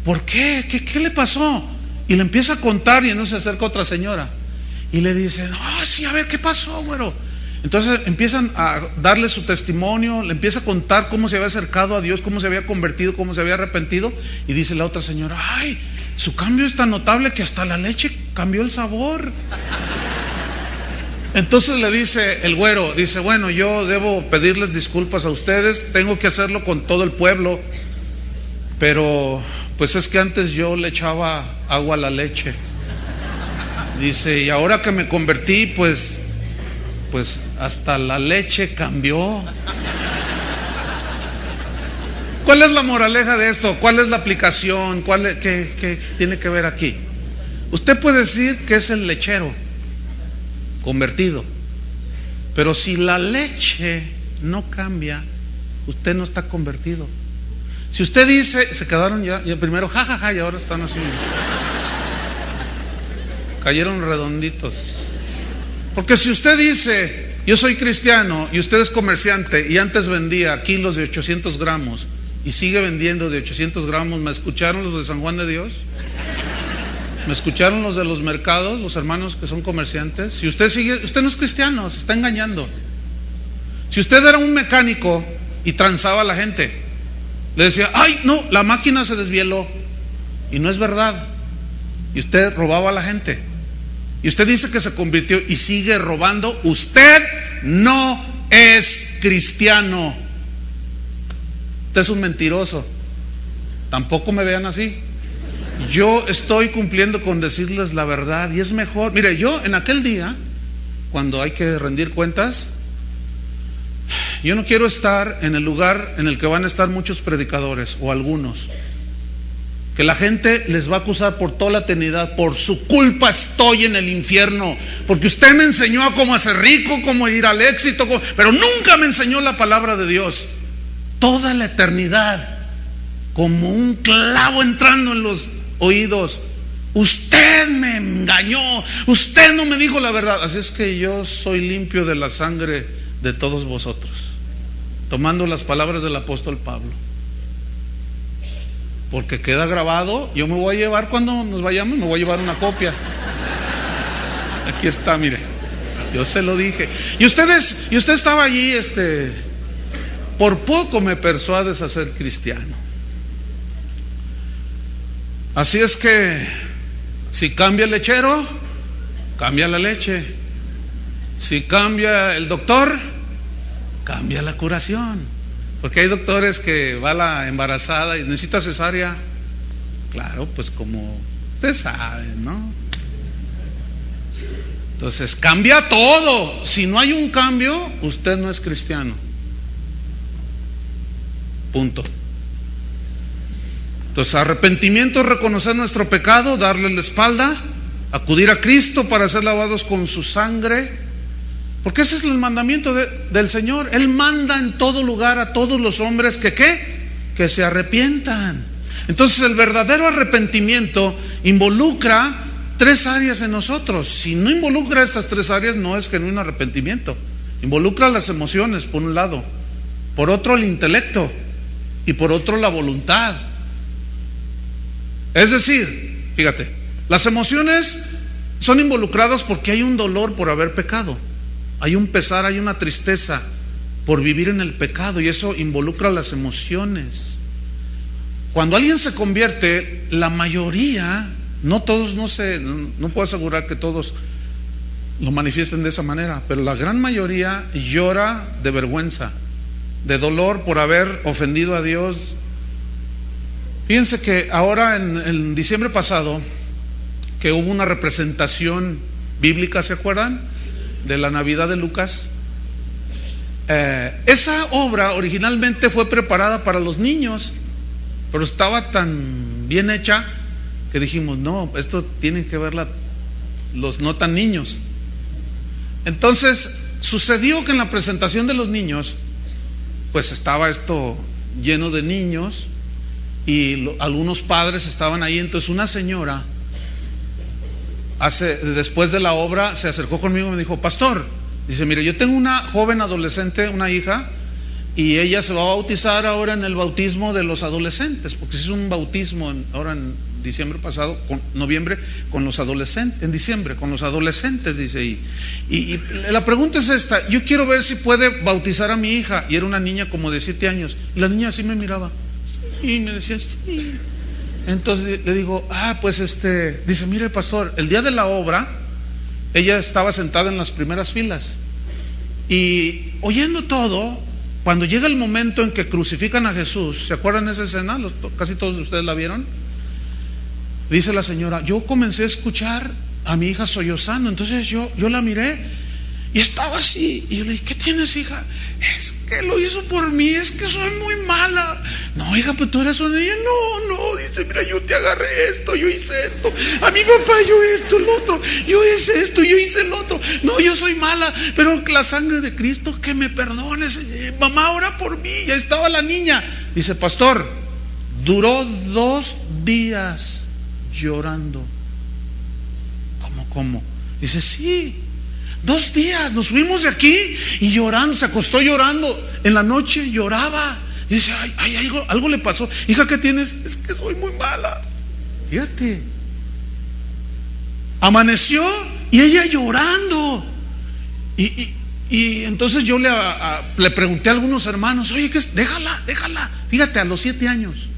¿Por qué? ¿Qué le pasó? Y le empieza a contar, y entonces se acerca otra señora y le dice: no, sí, a ver, ¿qué pasó, güero? Entonces empiezan a darle su testimonio, le empieza a contar cómo se había acercado a Dios, cómo se había convertido, cómo se había arrepentido. Y dice la otra señora: ay, su cambio es tan notable que hasta la leche cambió el sabor. Entonces le dice el güero, dice: bueno, yo debo pedirles disculpas a ustedes, tengo que hacerlo con todo el pueblo, pero pues es que antes yo le echaba agua a la leche. Dice: y ahora que me convertí, pues hasta la leche cambió. ¿Cuál es la moraleja de esto? ¿Cuál es la aplicación? ¿Qué tiene que ver aquí? Usted puede decir que es el lechero convertido, pero si la leche no cambia, usted no está convertido. Si usted dice, se quedaron ya primero jajaja, y ahora están así, cayeron redonditos. Porque si usted dice: yo soy cristiano, y usted es comerciante y antes vendía kilos de 800 gramos y sigue vendiendo de 800 gramos, ¿me escucharon los de San Juan de Dios? ¿Me escucharon los de los mercados, los hermanos que son comerciantes? Si usted sigue, usted no es cristiano, se está engañando. Si usted era un mecánico y transaba a la gente, le decía: ay, no, la máquina se desvieló, y no es verdad, y usted robaba a la gente, y usted dice que se convirtió y sigue robando, usted no es cristiano. Usted es un mentiroso. Tampoco me vean así. Yo estoy cumpliendo con decirles la verdad y es mejor. Mire, yo en aquel día, cuando hay que rendir cuentas, yo no quiero estar en el lugar en el que van a estar muchos predicadores o algunos, que la gente les va a acusar por toda la eternidad. Por su culpa estoy en el infierno, porque usted me enseñó a cómo hacer rico, cómo ir al éxito, pero nunca me enseñó la palabra de Dios. Toda la eternidad, como un clavo entrando en los oídos. Usted me engañó, usted no me dijo la verdad. Así es que yo soy limpio de la sangre de todos vosotros, tomando las palabras del apóstol Pablo, porque queda grabado. Yo me voy a llevar, cuando nos vayamos, me voy a llevar una copia. Aquí está, mire, yo se lo dije. Y usted estaba allí, por poco me persuades a ser cristiano. Así es que si cambia el lechero, cambia la leche. Si cambia el doctor, cambia la curación. Porque hay doctores que va la embarazada y necesita cesárea. Claro, pues como usted sabe, ¿no? Entonces cambia todo. Si no hay un cambio, usted no es cristiano. Punto. Entonces, arrepentimiento es reconocer nuestro pecado, darle la espalda, acudir a Cristo para ser lavados con su sangre, porque ese es el mandamiento del Señor. Él manda en todo lugar a todos los hombres que se arrepientan. Entonces, el verdadero arrepentimiento involucra 3 áreas en nosotros. Si no involucra estas 3 áreas, no es genuino arrepentimiento. Involucra las emociones, por un lado, por otro el intelecto y por otro la voluntad. Es decir, fíjate, las emociones son involucradas porque hay un dolor por haber pecado, hay un pesar, hay una tristeza por vivir en el pecado, y eso involucra las emociones. Cuando alguien se convierte, la mayoría, no todos, no puedo asegurar que todos lo manifiesten de esa manera, pero la gran mayoría llora de vergüenza, de dolor por haber ofendido a Dios. Fíjense que ahora en diciembre pasado, que hubo una representación bíblica, ¿se acuerdan? De la Navidad de Lucas. Esa obra originalmente fue preparada para los niños, pero estaba tan bien hecha que dijimos, no, esto tienen que verla los no tan niños. Entonces sucedió que en la presentación de los niños, pues estaba esto lleno de niños, y algunos padres estaban ahí. Entonces una señora, después de la obra, se acercó conmigo y me dijo, pastor, dice, mire, yo tengo una joven adolescente, una hija, y ella se va a bautizar ahora en el bautismo de los adolescentes, porque se hizo un bautismo ahora en diciembre pasado, noviembre, con los adolescentes, en diciembre, con los adolescentes, dice. Y la pregunta es esta: yo quiero ver si puede bautizar a mi hija. Y era una niña como de 7 años, y la niña así me miraba y me decía, sí. Entonces le digo, pues dice, mire pastor, el día de la obra ella estaba sentada en las primeras filas y oyendo todo. Cuando llega el momento en que crucifican a Jesús, ¿se acuerdan de esa escena? Casi todos de ustedes la vieron. Dice la señora, yo comencé a escuchar a mi hija sollozando. Entonces yo la miré y estaba así, y yo le dije, ¿qué tienes, hija? Es que lo hizo por mí, es que soy muy mala. No, hija, pues tú eres una niña. No, dice, mira, yo te agarré esto, yo hice esto, a mi papá yo esto, el otro, yo hice esto, yo hice el otro. No, yo soy mala, pero la sangre de Cristo que me perdone. Mamá, ora por mí. Ya estaba la niña. Dice, pastor, duró 2 días llorando. ¿Cómo? Dice, sí, 2 días, nos fuimos de aquí y llorando, se acostó llorando, en la noche lloraba. Y dice, algo le pasó. Hija, ¿qué tienes? Es que soy muy mala. Fíjate, amaneció y ella llorando. Y entonces yo le pregunté a algunos hermanos, oye, déjala. Fíjate, a los 7 años.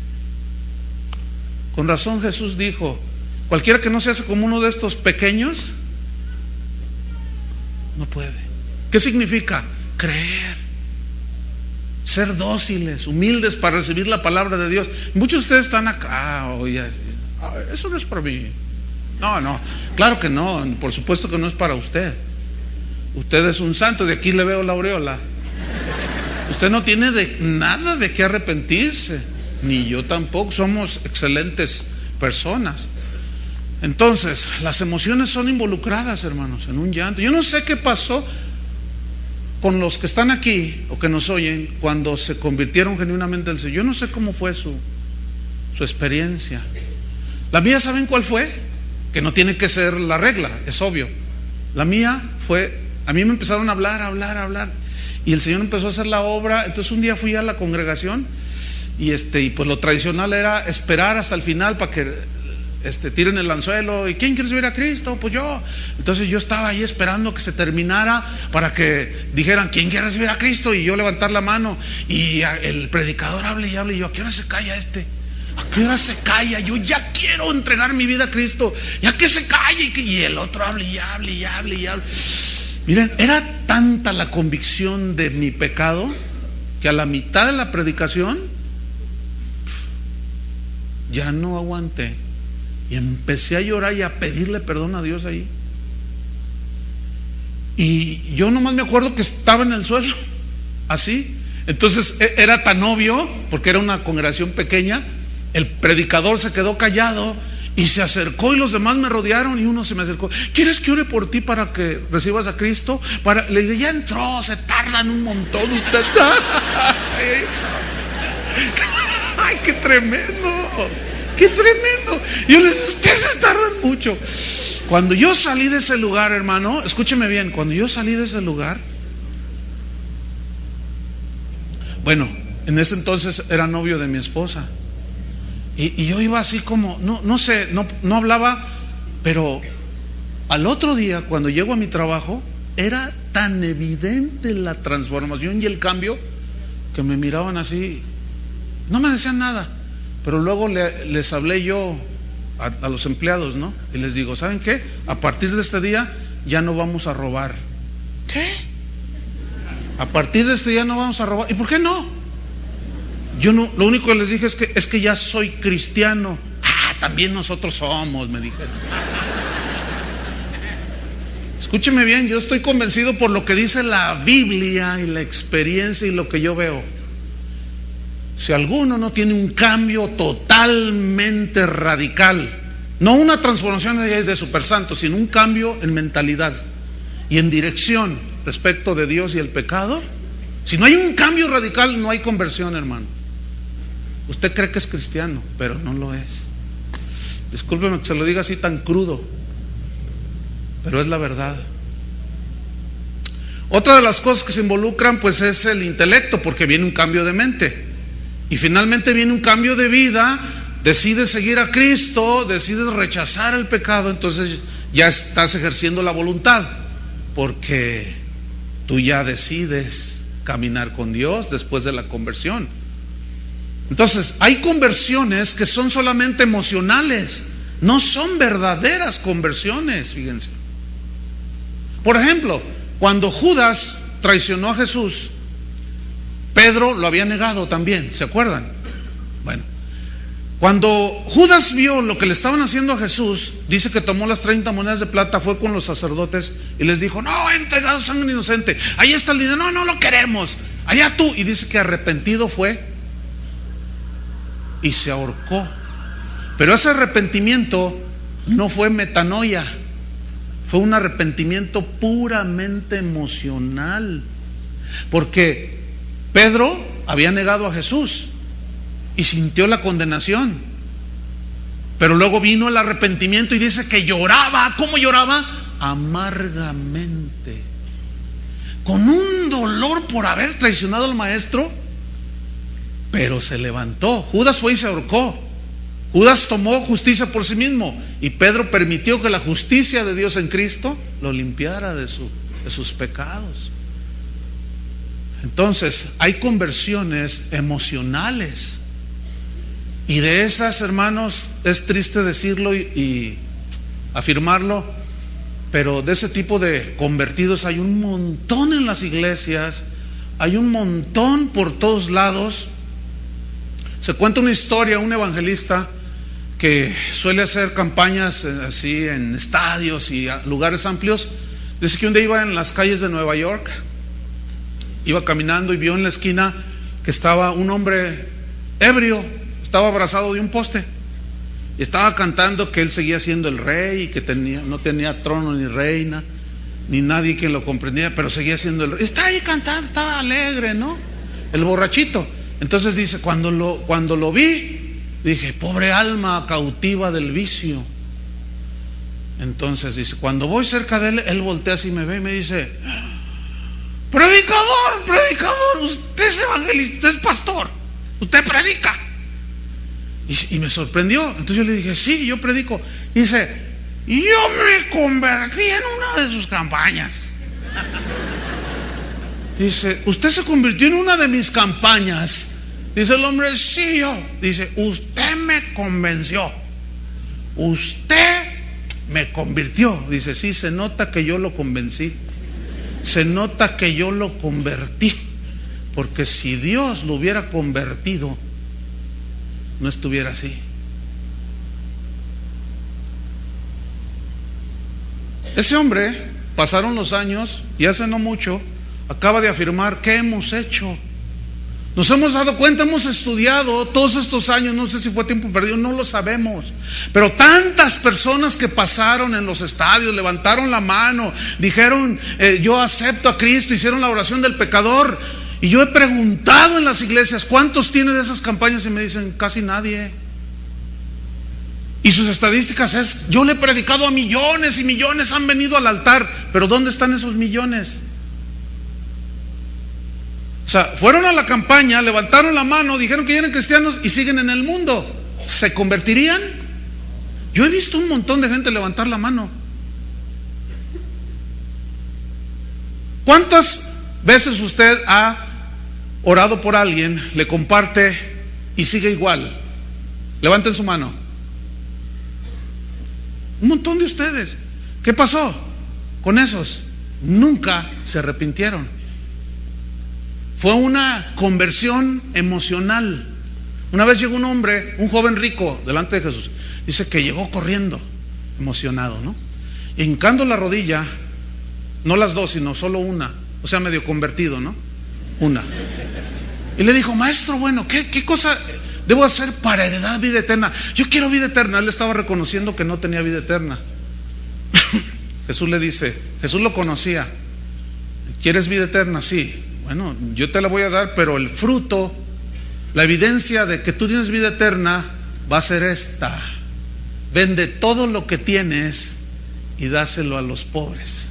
Con razón Jesús dijo, cualquiera que no se hace como uno de estos pequeños, no puede. ¿Qué significa? Creer. ser dóciles, humildes para recibir la palabra de Dios. Muchos de ustedes están acá, oye, eso no es para mí. No, claro que no, por supuesto que no es para usted. Usted es un santo, de aquí le veo la aureola. Usted no tiene nada de qué arrepentirse, ni yo tampoco, somos excelentes personas. Entonces, las emociones son involucradas, hermanos, en un llanto. Yo no sé qué pasó con los que están aquí o que nos oyen cuando se convirtieron genuinamente al Señor. Yo no sé cómo fue su experiencia. La mía, ¿saben cuál fue? Que no tiene que ser la regla, es obvio. La mía fue, a mí me empezaron a hablar, y el Señor empezó a hacer la obra. Entonces un día fui a la congregación y pues lo tradicional era esperar hasta el final para que tiren el anzuelo. ¿Y quién quiere recibir a Cristo? Pues yo. Entonces yo estaba ahí esperando que se terminara para que dijeran ¿quién quiere recibir a Cristo? Y yo levantar la mano, y el predicador hable y hable, y yo, ¿a qué hora se calla este? ¿A qué hora se calla? Yo ya quiero entregar mi vida a Cristo, ya que se calle. Y el otro hable y hable. Miren, era tanta la convicción de mi pecado que a la mitad de la predicación ya no aguanté y empecé a llorar y a pedirle perdón a Dios ahí. Y yo nomás me acuerdo que estaba en el suelo, así. Entonces era tan obvio, porque era una congregación pequeña. El predicador se quedó callado y se acercó, y los demás me rodearon, y uno se me acercó: ¿quieres que ore por ti para que recibas a Cristo? Le dije: ya entró, se tardan un montón ustedes. Ay, qué tremendo, qué tremendo. Yo les dije: ustedes se tardan mucho. Cuando yo salí de ese lugar, hermano, escúcheme bien, cuando yo salí de ese lugar, bueno, en ese entonces era novio de mi esposa. Y yo iba así como, no sé, no hablaba, pero al otro día, cuando llego a mi trabajo, era tan evidente la transformación y el cambio que me miraban así, no me decían nada, pero luego les hablé yo a los empleados, ¿no? Y les digo: ¿saben qué? A partir de este día ya no vamos a robar. ¿Qué? A partir de este día no vamos a robar. ¿Y por qué no? Yo no, lo único que les dije es que ya soy cristiano. También nosotros somos, me dijeron. Escúcheme bien, yo estoy convencido por lo que dice la Biblia y la experiencia y lo que yo veo. Si alguno no tiene un cambio totalmente radical, no una transformación de super santo, sino un cambio en mentalidad y en dirección respecto de Dios y el pecado, si no hay un cambio radical, no hay conversión, hermano. Usted cree que es cristiano, pero no lo es. Discúlpeme que se lo diga así tan crudo, pero es la verdad. Otra de las cosas que se involucran, pues, es el intelecto, porque viene un cambio de mente. Y finalmente viene un cambio de vida. Decides seguir a Cristo, decides rechazar el pecado, entonces ya estás ejerciendo la voluntad, porque tú ya decides caminar con Dios después de la conversión. Entonces, hay conversiones que son solamente emocionales, no son verdaderas conversiones, fíjense. Por ejemplo, cuando Judas traicionó a Jesús, Pedro lo había negado también, ¿se acuerdan? Bueno, cuando Judas vio lo que le estaban haciendo a Jesús, dice que tomó las 30 monedas de plata, fue con los sacerdotes y les dijo: no, he entregado sangre inocente, ahí está el dinero, no lo queremos, allá tú. Y dice que arrepentido fue y se ahorcó. Pero ese arrepentimiento no fue metanoia, fue un arrepentimiento puramente emocional, porque Pedro había negado a Jesús y sintió la condenación, pero luego vino el arrepentimiento y dice que lloraba. ¿Cómo lloraba? Amargamente, con un dolor por haber traicionado al maestro, pero se levantó. Judas fue y se ahorcó. Judas tomó justicia por sí mismo, y Pedro permitió que la justicia de Dios en Cristo lo limpiara de sus pecados. Entonces, hay conversiones emocionales, y de esas, hermanos, es triste decirlo y afirmarlo, pero de ese tipo de convertidos hay un montón en las iglesias, hay un montón por todos lados. Se cuenta una historia, un evangelista que suele hacer campañas así en estadios y lugares amplios. Dice que un día iba en las calles de Nueva York, iba caminando y vio en la esquina que estaba un hombre ebrio, estaba abrazado de un poste y estaba cantando que él seguía siendo el rey y que no tenía trono ni reina ni nadie quien lo comprendía, pero seguía siendo el rey. Está ahí cantando, estaba alegre, ¿no? El borrachito. Entonces dice, cuando lo vi, dije, pobre alma cautiva del vicio. Entonces dice, cuando voy cerca de él, él voltea así, me ve y me dice, predicador, usted es evangelista, usted es pastor, usted predica. Y me sorprendió. Entonces yo le dije, sí, yo predico. Y dice, yo me convertí en una de sus campañas. Dice, usted se convirtió en una de mis campañas. Dice el hombre, sí, yo. Dice, usted me convenció, usted me convirtió. Dice, sí, se nota que yo lo convencí, se nota que yo lo convertí, porque si Dios lo hubiera convertido, no estuviera así. Ese hombre, pasaron los años y hace no mucho acaba de afirmar, ¿qué hemos hecho? Nos hemos dado cuenta, hemos estudiado todos estos años, no sé si fue tiempo perdido, no lo sabemos, pero tantas personas que pasaron en los estadios, levantaron la mano, dijeron, yo acepto a Cristo, hicieron la oración del pecador. Y yo he preguntado en las iglesias, ¿cuántos tienen de esas campañas? Y me dicen, casi nadie. Y sus estadísticas es, yo le he predicado a millones y millones han venido al altar, pero ¿dónde están esos millones? O sea, fueron a la campaña, levantaron la mano, dijeron que eran cristianos y siguen en el mundo. ¿Se convertirían? Yo he visto un montón de gente levantar la mano. ¿Cuántas veces usted ha orado por alguien, le comparte y sigue igual? Levanten su mano. Un montón de ustedes. ¿Qué pasó con esos? Nunca se arrepintieron. Fue una conversión emocional. Una vez llegó un hombre, un joven rico, delante de Jesús. Dice que llegó corriendo, emocionado, ¿no? Hincando la rodilla, no las dos, sino solo una. O sea, medio convertido, ¿no? Una. Y le dijo, maestro, bueno, ¿qué cosa debo hacer para heredar vida eterna? Yo quiero vida eterna. Él estaba reconociendo que no tenía vida eterna. Jesús le dice, Jesús lo conocía. ¿Quieres vida eterna? Sí. Bueno, yo te la voy a dar, pero el fruto, la evidencia de que tú tienes vida eterna va a ser esta: vende todo lo que tienes y dáselo a los pobres.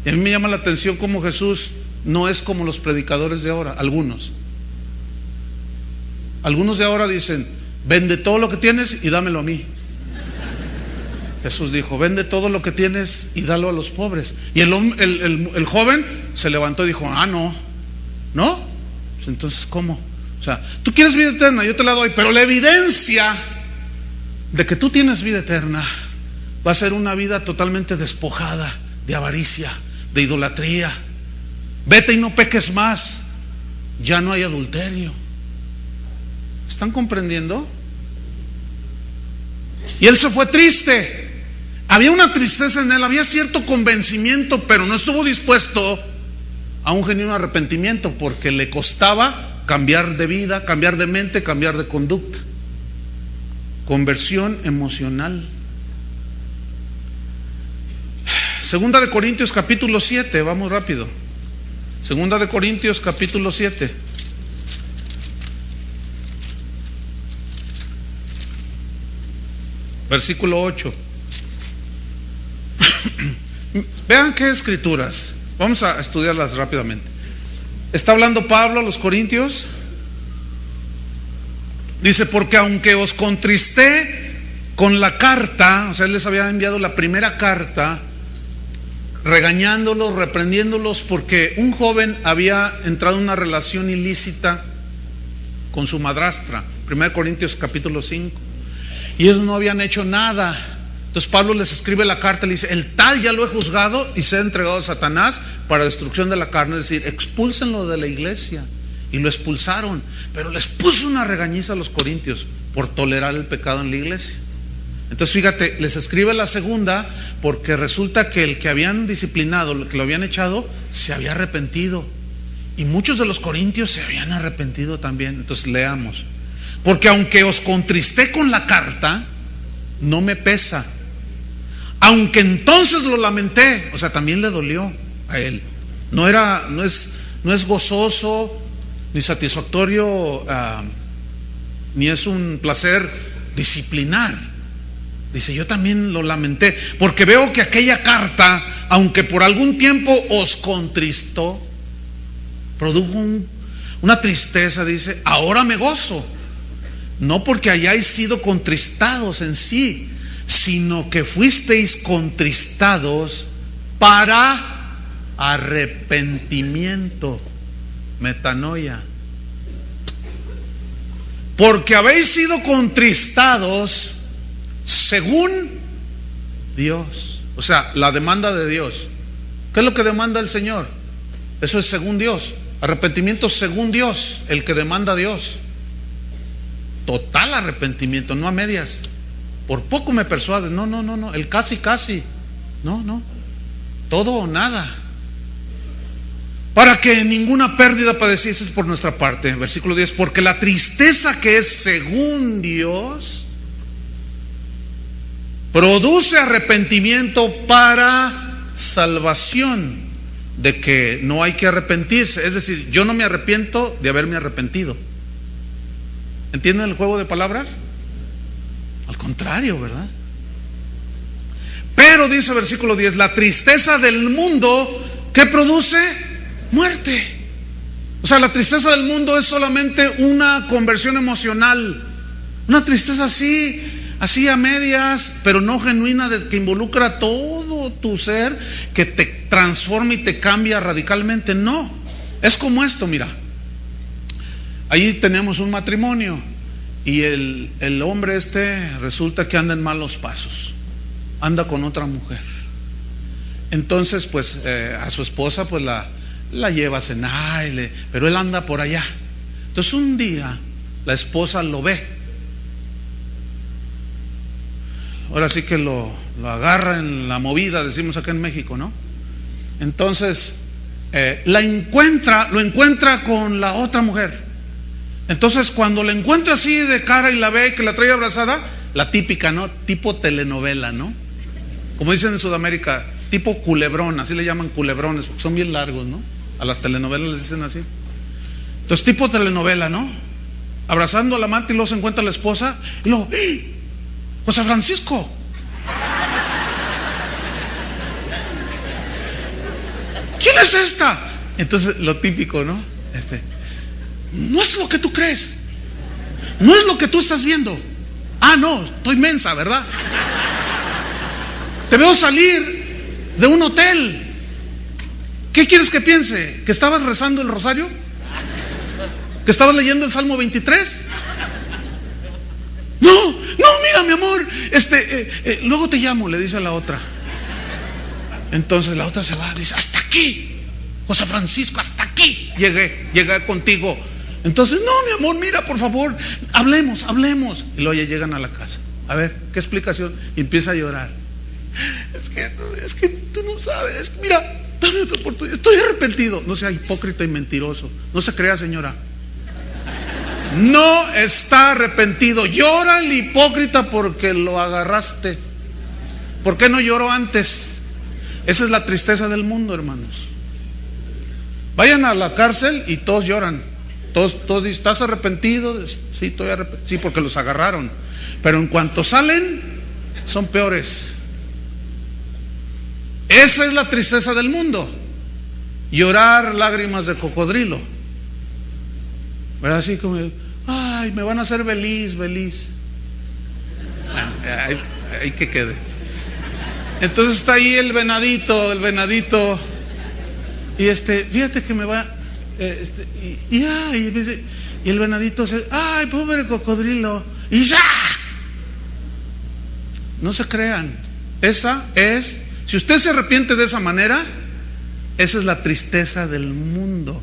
Y a mí me llama la atención cómo Jesús no es como los predicadores de ahora. Algunos de ahora dicen, vende todo lo que tienes y dámelo a mí. Jesús dijo, vende todo lo que tienes y dalo a los pobres. Y el joven se levantó y dijo, no. Pues entonces, ¿cómo? O sea, tú quieres vida eterna, yo te la doy, pero la evidencia de que tú tienes vida eterna va a ser una vida totalmente despojada de avaricia, de idolatría. Vete y no peques más. Ya no hay adulterio. ¿Están comprendiendo? Y él se fue triste. Había una tristeza en él, había cierto convencimiento, pero no estuvo dispuesto a un genuino arrepentimiento, porque le costaba cambiar de vida, cambiar de mente, cambiar de conducta. Conversión emocional. Segunda de Corintios capítulo 7, vamos rápido. Segunda de Corintios capítulo 7. Versículo 8. Vean qué escrituras. Vamos a estudiarlas rápidamente. Está hablando Pablo a los corintios. Dice, porque aunque os contristé con la carta, o sea, él les había enviado la primera carta, regañándolos, reprendiéndolos, porque un joven había entrado en una relación ilícita con su madrastra. 1 Corintios capítulo 5. Y ellos no habían hecho nada Entonces Pablo les escribe la carta y le dice: el tal ya lo he juzgado y se ha entregado a Satanás para destrucción de la carne. Es decir, expúlsenlo de la iglesia. Y lo expulsaron, pero les puso una regañiza a los corintios por tolerar el pecado en la iglesia. Entonces fíjate, les escribe la segunda porque resulta que el que habían disciplinado, el que lo habían echado, se había arrepentido. Y muchos de los corintios se habían arrepentido también. Entonces leamos: porque aunque os contristé con la carta, no me pesa. Aunque entonces lo lamenté, o sea, también le dolió a él. No es gozoso ni satisfactorio, ni es un placer disciplinar. Dice: yo también lo lamenté, porque veo que aquella carta, aunque por algún tiempo os contristó, produjo una tristeza. Dice: ahora me gozo, no porque hayáis sido contristados en sí, sino que fuisteis contristados para arrepentimiento, metanoia. Porque habéis sido contristados según Dios. O sea, la demanda de Dios. ¿Qué es lo que demanda el Señor? Eso es según Dios. Arrepentimiento según Dios, el que demanda Dios. Total arrepentimiento, no a medias. Por poco me persuades. No. El casi. No. Todo o nada. Para que ninguna pérdida padecieses por nuestra parte. Versículo 10: porque la tristeza que es según Dios produce arrepentimiento para salvación, de que no hay que arrepentirse. Es decir, yo no me arrepiento de haberme arrepentido. ¿Entienden el juego de palabras? Al contrario, ¿verdad? Pero dice versículo 10: la tristeza del mundo, ¿qué produce? Muerte. O sea, la tristeza del mundo es solamente una conversión emocional, una tristeza así a medias, pero no genuina, que involucra todo tu ser, que te transforma y te cambia radicalmente. No, es como esto, mira. Ahí tenemos un matrimonio y el hombre resulta que anda en malos pasos, anda con otra mujer. Entonces pues a su esposa pues la lleva a cenar, pero él anda por allá. Entonces un día la esposa lo ve. Ahora sí que lo agarra en la movida, decimos acá en México, ¿no? Entonces lo encuentra con la otra mujer. Entonces cuando la encuentra así de cara y la ve que la trae abrazada, la típica, ¿no? Tipo telenovela, ¿no? Como dicen en Sudamérica, tipo culebrón, así le llaman culebrones, porque son bien largos, ¿no? A las telenovelas les dicen así. Entonces tipo telenovela, ¿no? Abrazando al amante y luego se encuentra la esposa y luego: ¡eh! José Francisco, ¿quién es esta? Entonces lo típico, ¿no? No es lo que tú crees, no es lo que tú estás viendo. Ah, no, estoy mensa, ¿verdad? Te veo salir de un hotel. ¿Qué quieres que piense? ¿Que estabas rezando el rosario? ¿Que estabas leyendo el Salmo 23? No, mira mi amor, luego te llamo, le dice a la otra. Entonces la otra se va, dice: hasta aquí, José Francisco, hasta aquí llegué contigo. Entonces: no, mi amor, mira, por favor, hablemos. Y luego ya llegan a la casa. A ver, ¿qué explicación? Y empieza a llorar. Es que tú no sabes, mira, dame otra oportunidad, estoy arrepentido. No sea hipócrita y mentiroso, no se crea, señora. No está arrepentido. Llora el hipócrita porque lo agarraste. ¿Por qué no lloró antes? Esa es la tristeza del mundo, hermanos. Vayan a la cárcel y todos lloran. Todos dicen: ¿estás arrepentido? Sí, estoy arrepentido. Sí, porque los agarraron. Pero en cuanto salen, son peores. Esa es la tristeza del mundo. Llorar lágrimas de cocodrilo, ¿verdad? Así como: ay, me van a hacer feliz. Bueno, ahí que quede. Entonces está ahí el venadito. Y fíjate que me va. Y el venadito ay, pobre cocodrilo. Y ya. No se crean. Esa es, si usted se arrepiente de esa manera, esa es la tristeza del mundo.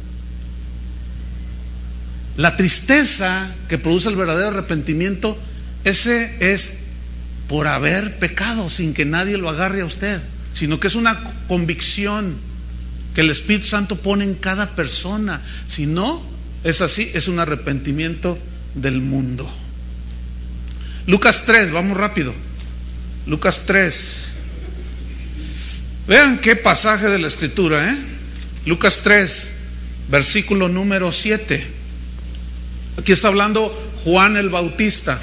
La tristeza que produce el verdadero arrepentimiento, ese es por haber pecado sin que nadie lo agarre a usted, sino que es una convicción que el Espíritu Santo pone en cada persona. Si no es así, es un arrepentimiento del mundo. Lucas 3, vamos rápido. Lucas 3. Vean qué pasaje de la Escritura, Lucas 3, versículo número 7. Aquí está hablando Juan el Bautista.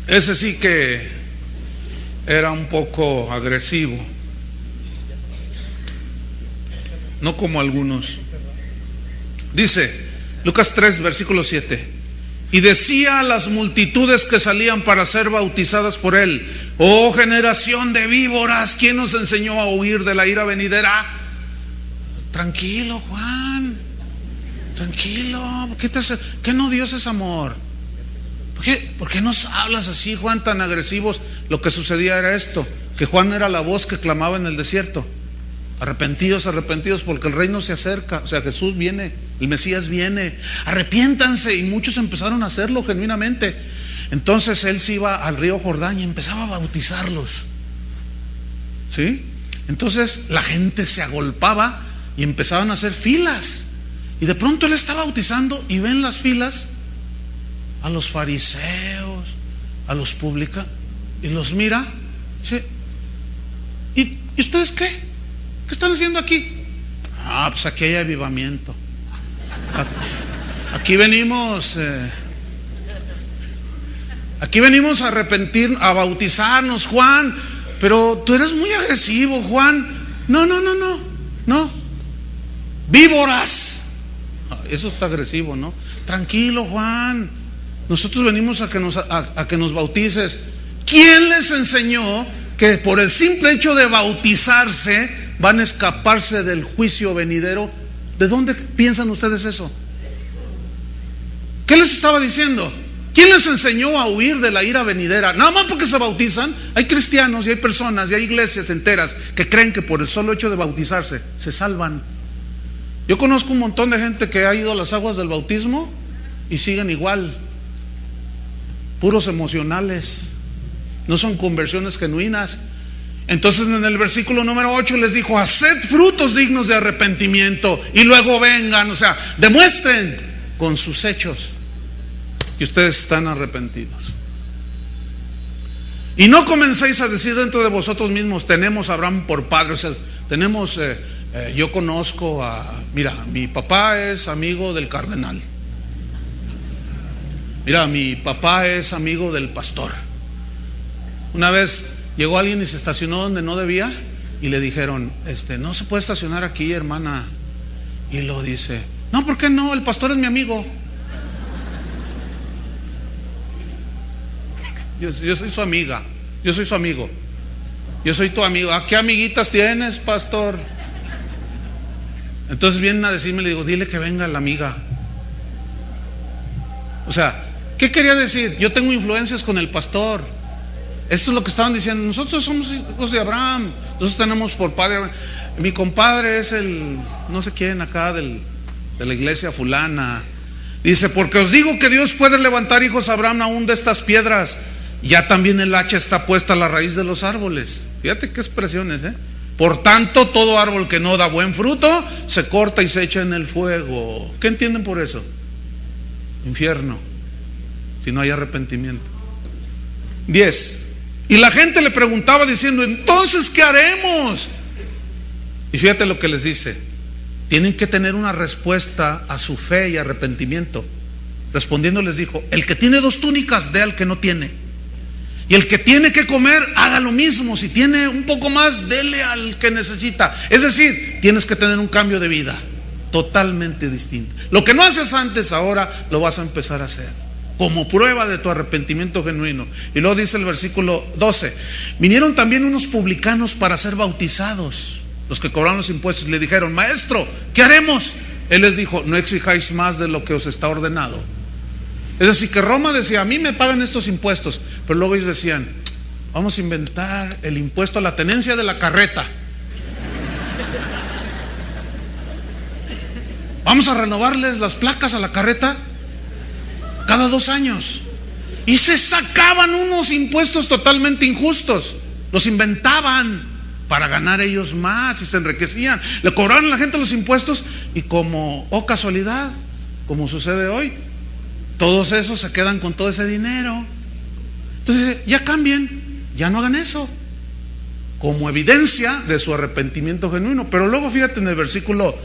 Ese sí que era un poco agresivo, no como algunos. Dice Lucas 3, versículo 7: y decía a las multitudes que salían para ser bautizadas por él: oh generación de víboras, ¿quién nos enseñó a huir de la ira venidera? Tranquilo, Juan, tranquilo. ¿Qué no Dios es amor? ¿Por qué nos hablas así, Juan, tan agresivos? Lo que sucedía era esto, que Juan era la voz que clamaba en el desierto: arrepentidos, arrepentidos, porque el reino se acerca. O sea, Jesús viene, el Mesías viene, arrepiéntanse. Y muchos empezaron a hacerlo genuinamente. Entonces él se iba al río Jordán y empezaba a bautizarlos, ¿sí? Entonces la gente se agolpaba y empezaban a hacer filas. Y de pronto él está bautizando y ven las filas a los fariseos, a los publicanos, y los mira, ¿sí? ¿Y ustedes qué? ¿Qué están haciendo aquí? Ah, pues aquí hay avivamiento. Aquí venimos a arrepentir, a bautizarnos, Juan. Pero tú eres muy agresivo, Juan. No. Víboras. Eso está agresivo, ¿no? Tranquilo, Juan. Nosotros venimos a que nos bautices. ¿Quién les enseñó que por el simple hecho de bautizarse van a escaparse del juicio venidero? ¿De dónde piensan ustedes eso? ¿Qué les estaba diciendo? ¿Quién les enseñó a huir de la ira venidera? Nada más porque se bautizan. Hay cristianos y hay personas y hay iglesias enteras que creen que por el solo hecho de bautizarse se salvan. Yo conozco un montón de gente que ha ido a las aguas del bautismo y siguen igual, puros emocionales, no son conversiones genuinas. Entonces en el versículo número 8 les dijo: haced frutos dignos de arrepentimiento y luego vengan. O sea, demuestren con sus hechos que ustedes están arrepentidos. Y no comencéis a decir dentro de vosotros mismos: tenemos a Abraham por padre. O sea, tenemos, yo conozco mira, mi papá es amigo del cardenal. Mira, mi papá es amigo del pastor. Una vez llegó alguien y se estacionó donde no debía y le dijeron: no se puede estacionar aquí, hermana. Y lo dice: no, ¿por qué no? El pastor es mi amigo. Yo soy su amiga, yo soy su amigo, yo soy tu amigo. ¿A qué amiguitas tienes, pastor? Entonces vienen a decirme, le digo: dile que venga la amiga. O sea, ¿qué quería decir? Yo tengo influencias con el pastor. Esto es lo que estaban diciendo: nosotros somos hijos de Abraham, nosotros tenemos por padre. Mi compadre es el no sé quién acá de la iglesia fulana. Dice: porque os digo que Dios puede levantar hijos a Abraham aún de estas piedras. Ya también el hacha está puesta a la raíz de los árboles. Fíjate qué expresiones, Por tanto, todo árbol que no da buen fruto se corta y se echa en el fuego. ¿Qué entienden por eso? Infierno, si no hay arrepentimiento. 10. Y la gente le preguntaba diciendo: entonces, ¿qué haremos? Y fíjate lo que les dice: tienen que tener una respuesta a su fe y arrepentimiento. Respondiendo les dijo: el que tiene 2 túnicas, dé al que no tiene. Y el que tiene que comer, haga lo mismo. Si tiene un poco más, dele al que necesita. Es decir, tienes que tener un cambio de vida totalmente distinto. Lo que no haces antes, ahora lo vas a empezar a hacer, como prueba de tu arrepentimiento genuino. Y luego dice el versículo 12: vinieron también unos publicanos para ser bautizados, los que cobraron los impuestos. Le dijeron: maestro, ¿qué haremos? Él les dijo: no exijáis más de lo que os está ordenado. Es decir, que Roma decía, a mí me pagan estos impuestos, pero luego ellos decían, vamos a inventar el impuesto a la tenencia de la carreta. Vamos a renovarles las placas a la carreta cada 2 años. Y se sacaban unos impuestos totalmente injustos. Los inventaban para ganar ellos más y se enriquecían. Le cobraban a la gente los impuestos y como, oh casualidad, como sucede hoy, todos esos se quedan con todo ese dinero. Entonces ya cambien, ya no hagan eso, como evidencia de su arrepentimiento genuino. Pero luego fíjate en el versículo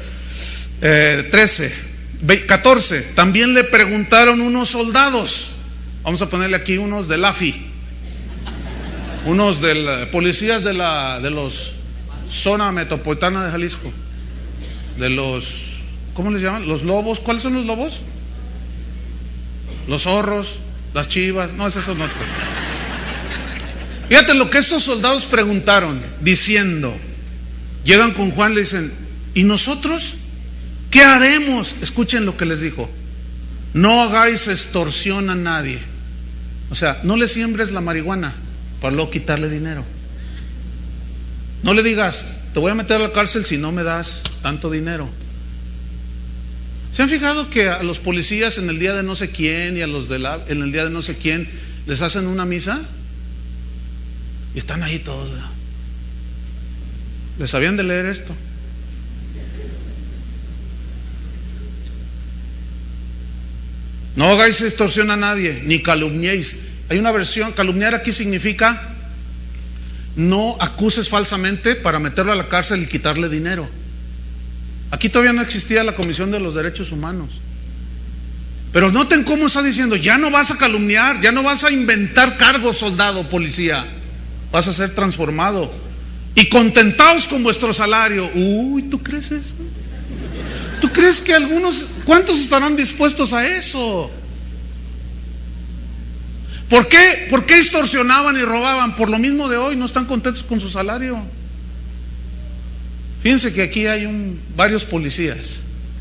14, también le preguntaron unos soldados, vamos a ponerle aquí unos del AFI, unos policías de los zona metropolitana de Jalisco, de los, ¿cómo les llaman? Los lobos. ¿Cuáles son los lobos? Los zorros, las chivas, no, esas son otras. Fíjate lo que estos soldados preguntaron, diciendo, llegan con Juan, le dicen, ¿y nosotros qué haremos? Escuchen lo que les dijo: no hagáis extorsión a nadie. O sea, no le siembres la marihuana para luego quitarle dinero. No le digas, te voy a meter a la cárcel si no me das tanto dinero. ¿Se han fijado que a los policías en el día de no sé quién y a los en el día de no sé quién les hacen una misa? Y están ahí todos, ¿verdad? ¿Les habían de leer esto? No hagáis extorsión a nadie, ni calumniéis. Hay una versión, calumniar aquí significa no acuses falsamente para meterlo a la cárcel y quitarle dinero. Aquí todavía no existía la Comisión de los Derechos Humanos. Pero noten cómo está diciendo, ya no vas a calumniar, ya no vas a inventar cargos, soldado, policía. Vas a ser transformado. Y contentaos con vuestro salario. Uy, ¿tú crees eso? ¿Tú crees que cuántos estarán dispuestos a eso? ¿Por qué extorsionaban y robaban? Por lo mismo de hoy, no están contentos con su salario. Fíjense que aquí hay varios policías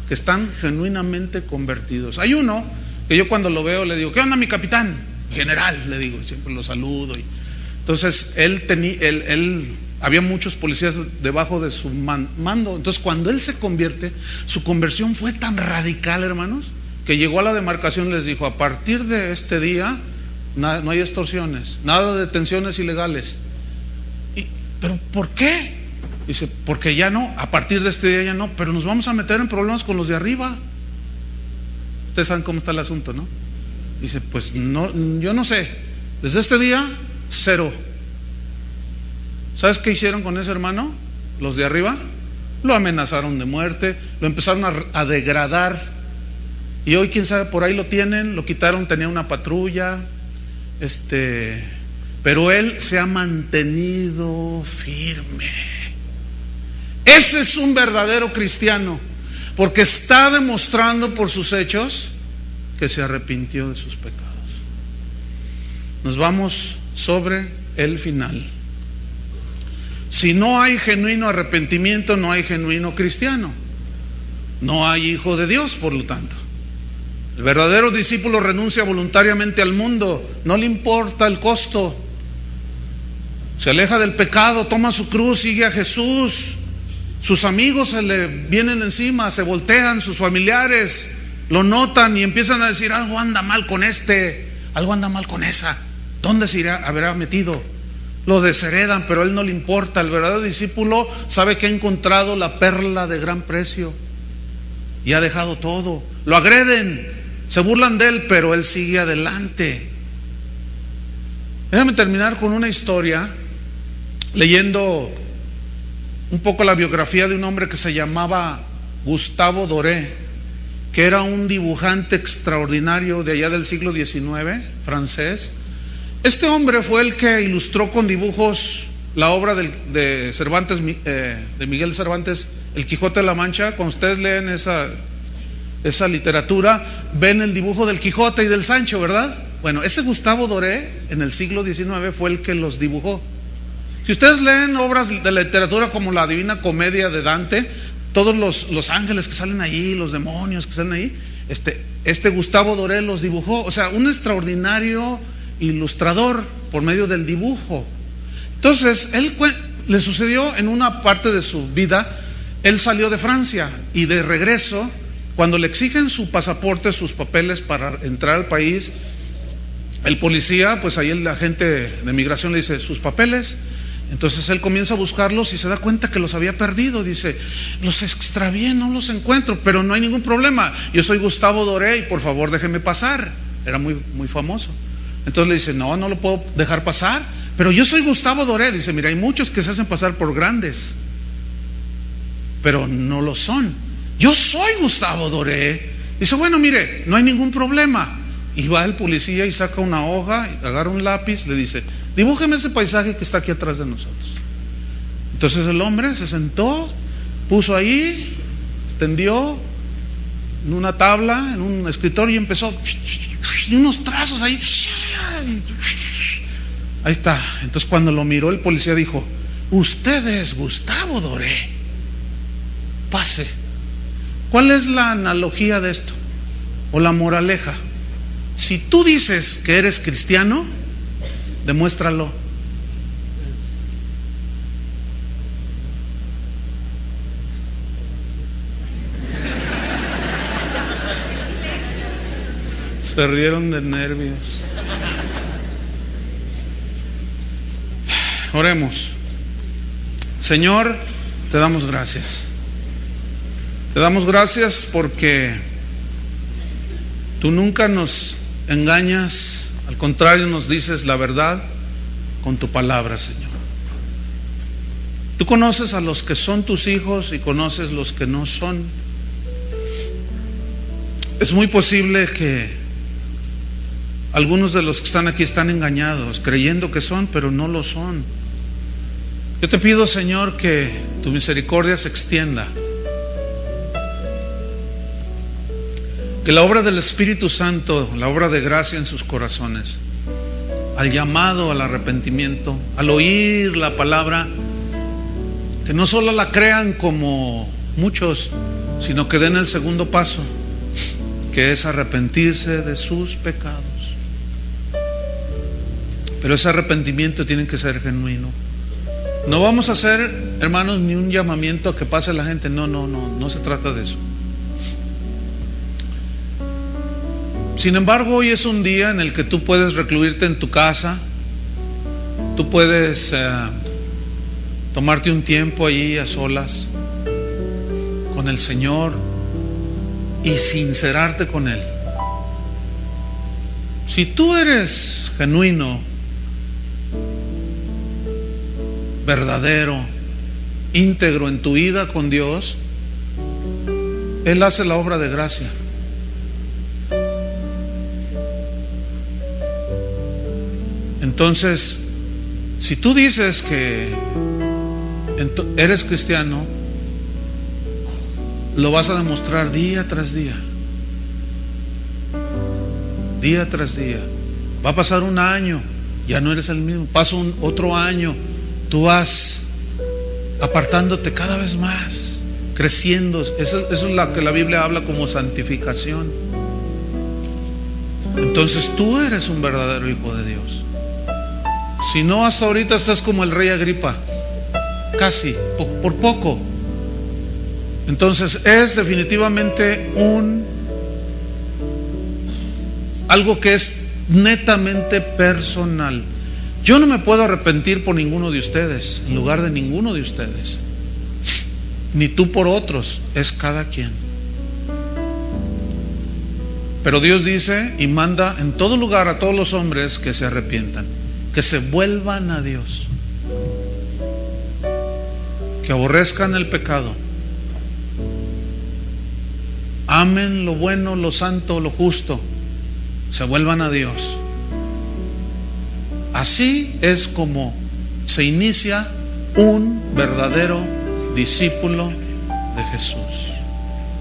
que están genuinamente convertidos. Hay uno que yo cuando lo veo le digo, ¿qué onda, mi capitán? General, le digo, siempre lo saludo. Entonces había muchos policías debajo de su mando. Entonces cuando él se convierte, su conversión fue tan radical, hermanos, que llegó a la demarcación y les dijo, a partir de este día no hay extorsiones, nada de detenciones ilegales. ¿Pero por qué? Dice, porque ya no, a partir de este día ya no, pero nos vamos a meter en problemas con los de arriba. Ustedes saben cómo está el asunto, ¿no? Dice, pues no, yo no sé, desde este día, 0. ¿Sabes qué hicieron con ese hermano? Los de arriba lo amenazaron de muerte, lo empezaron a degradar. Y hoy quién sabe, por ahí lo tienen, lo quitaron, tenía una patrulla, pero él se ha mantenido firme. Ese es un verdadero cristiano, porque está demostrando por sus hechos que se arrepintió de sus pecados. Nos vamos sobre el final. Si no hay genuino arrepentimiento, no hay genuino cristiano, no hay hijo de Dios, por lo tanto. El verdadero discípulo renuncia voluntariamente al mundo, no le importa el costo, se aleja del pecado, toma su cruz, sigue a Jesús. Sus amigos se le vienen encima, se voltean, sus familiares lo notan y empiezan a decir, algo anda mal con algo anda mal con esa, ¿dónde se habrá metido? Lo desheredan, pero a él no le importa. El verdadero discípulo sabe que ha encontrado la perla de gran precio y ha dejado todo. Lo agreden, se burlan de él, pero él sigue adelante. Déjame terminar con una historia, leyendo un poco la biografía de un hombre que se llamaba Gustave Doré, que era un dibujante extraordinario de allá del siglo XIX, francés. Este hombre fue el que ilustró con dibujos la obra de Cervantes, de Miguel Cervantes, El Quijote de la Mancha. Cuando ustedes leen esa literatura, ven el dibujo del Quijote y del Sancho, ¿verdad? Bueno, ese Gustave Doré en el siglo XIX fue el que los dibujó. Si ustedes leen obras de la literatura como la Divina Comedia de Dante, todos los ángeles que salen ahí, los demonios que salen ahí, Este Gustavo Doré los dibujó, o sea, un extraordinario ilustrador por medio del dibujo. Entonces, le sucedió en una parte de su vida, él salió de Francia y de regreso, cuando le exigen su pasaporte, sus papeles para entrar al país, el policía, pues ahí el agente de migración le dice, ¿sus papeles? Entonces él comienza a buscarlos y se da cuenta que los había perdido. Dice, los extravié, no los encuentro, pero no hay ningún problema. Yo soy Gustavo Doré y por favor déjeme pasar. Era muy, muy famoso. Entonces le dice, no lo puedo dejar pasar, pero yo soy Gustavo Doré. Dice, mira, hay muchos que se hacen pasar por grandes, pero no lo son. Yo soy Gustavo Doré. Dice, bueno, mire, no hay ningún problema. Y va el policía y saca una hoja, agarra un lápiz, le dice, dibújeme ese paisaje que está aquí atrás de nosotros. Entonces el hombre se sentó, puso ahí, extendió en una tabla, en un escritorio y empezó, y unos trazos ahí. Ahí está. Entonces cuando lo miró el policía dijo, usted es Gustavo Doré, pase. ¿Cuál es la analogía de esto? O la moraleja. Si tú dices que eres cristiano, demuéstralo. Se rieron de nervios. Oremos. Señor, te damos gracias. Te damos gracias porque tú nunca nos engañas, al contrario nos dices la verdad con tu palabra, Señor. Tú conoces a los que son tus hijos y conoces los que no son. Es muy posible que algunos de los que están aquí están engañados, creyendo que son, pero no lo son. Yo te pido, Señor, que tu misericordia se extienda, que la obra del Espíritu Santo, la obra de gracia en sus corazones, al llamado al arrepentimiento, al oír la palabra, que no solo la crean como muchos, sino que den el segundo paso, que es arrepentirse de sus pecados. Pero ese arrepentimiento tiene que ser genuino. No vamos a hacer, hermanos, ni un llamamiento a que pase la gente. No se trata de eso. Sin embargo, hoy es un día en el que tú puedes recluirte en tu casa. Tú puedes tomarte un tiempo ahí a solas con el Señor y sincerarte con Él. Si tú eres genuino, verdadero, íntegro en tu vida con Dios, Él hace la obra de gracia. Entonces, si tú dices que eres cristiano, lo vas a demostrar día tras día. Día tras día. Va a pasar un año, ya no eres el mismo. Pasa otro año, tú vas apartándote cada vez más, creciendo. Eso es lo que la Biblia habla como santificación. Entonces tú eres un verdadero hijo de Dios. Si no, hasta ahorita estás como el rey Agripa, casi, por poco. Entonces es definitivamente algo que es netamente personal. Yo no me puedo arrepentir por ninguno de ustedes, en lugar de ninguno de ustedes, ni tú por otros, es cada quien. Pero Dios dice y manda en todo lugar a todos los hombres que se arrepientan, que se vuelvan a Dios, que aborrezcan el pecado, amen lo bueno, lo santo, lo justo, se vuelvan a Dios. Así es como se inicia un verdadero discípulo de Jesús.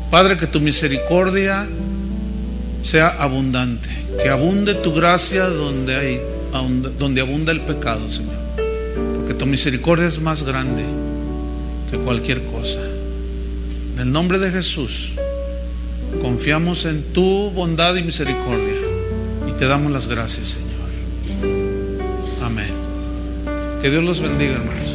Padre, que tu misericordia sea abundante, que abunde tu gracia donde abunda el pecado, Señor, porque tu misericordia es más grande que cualquier cosa. En el nombre de Jesús. Confiamos en tu bondad y misericordia y te damos las gracias, Señor. Amén. Que Dios los bendiga, hermanos.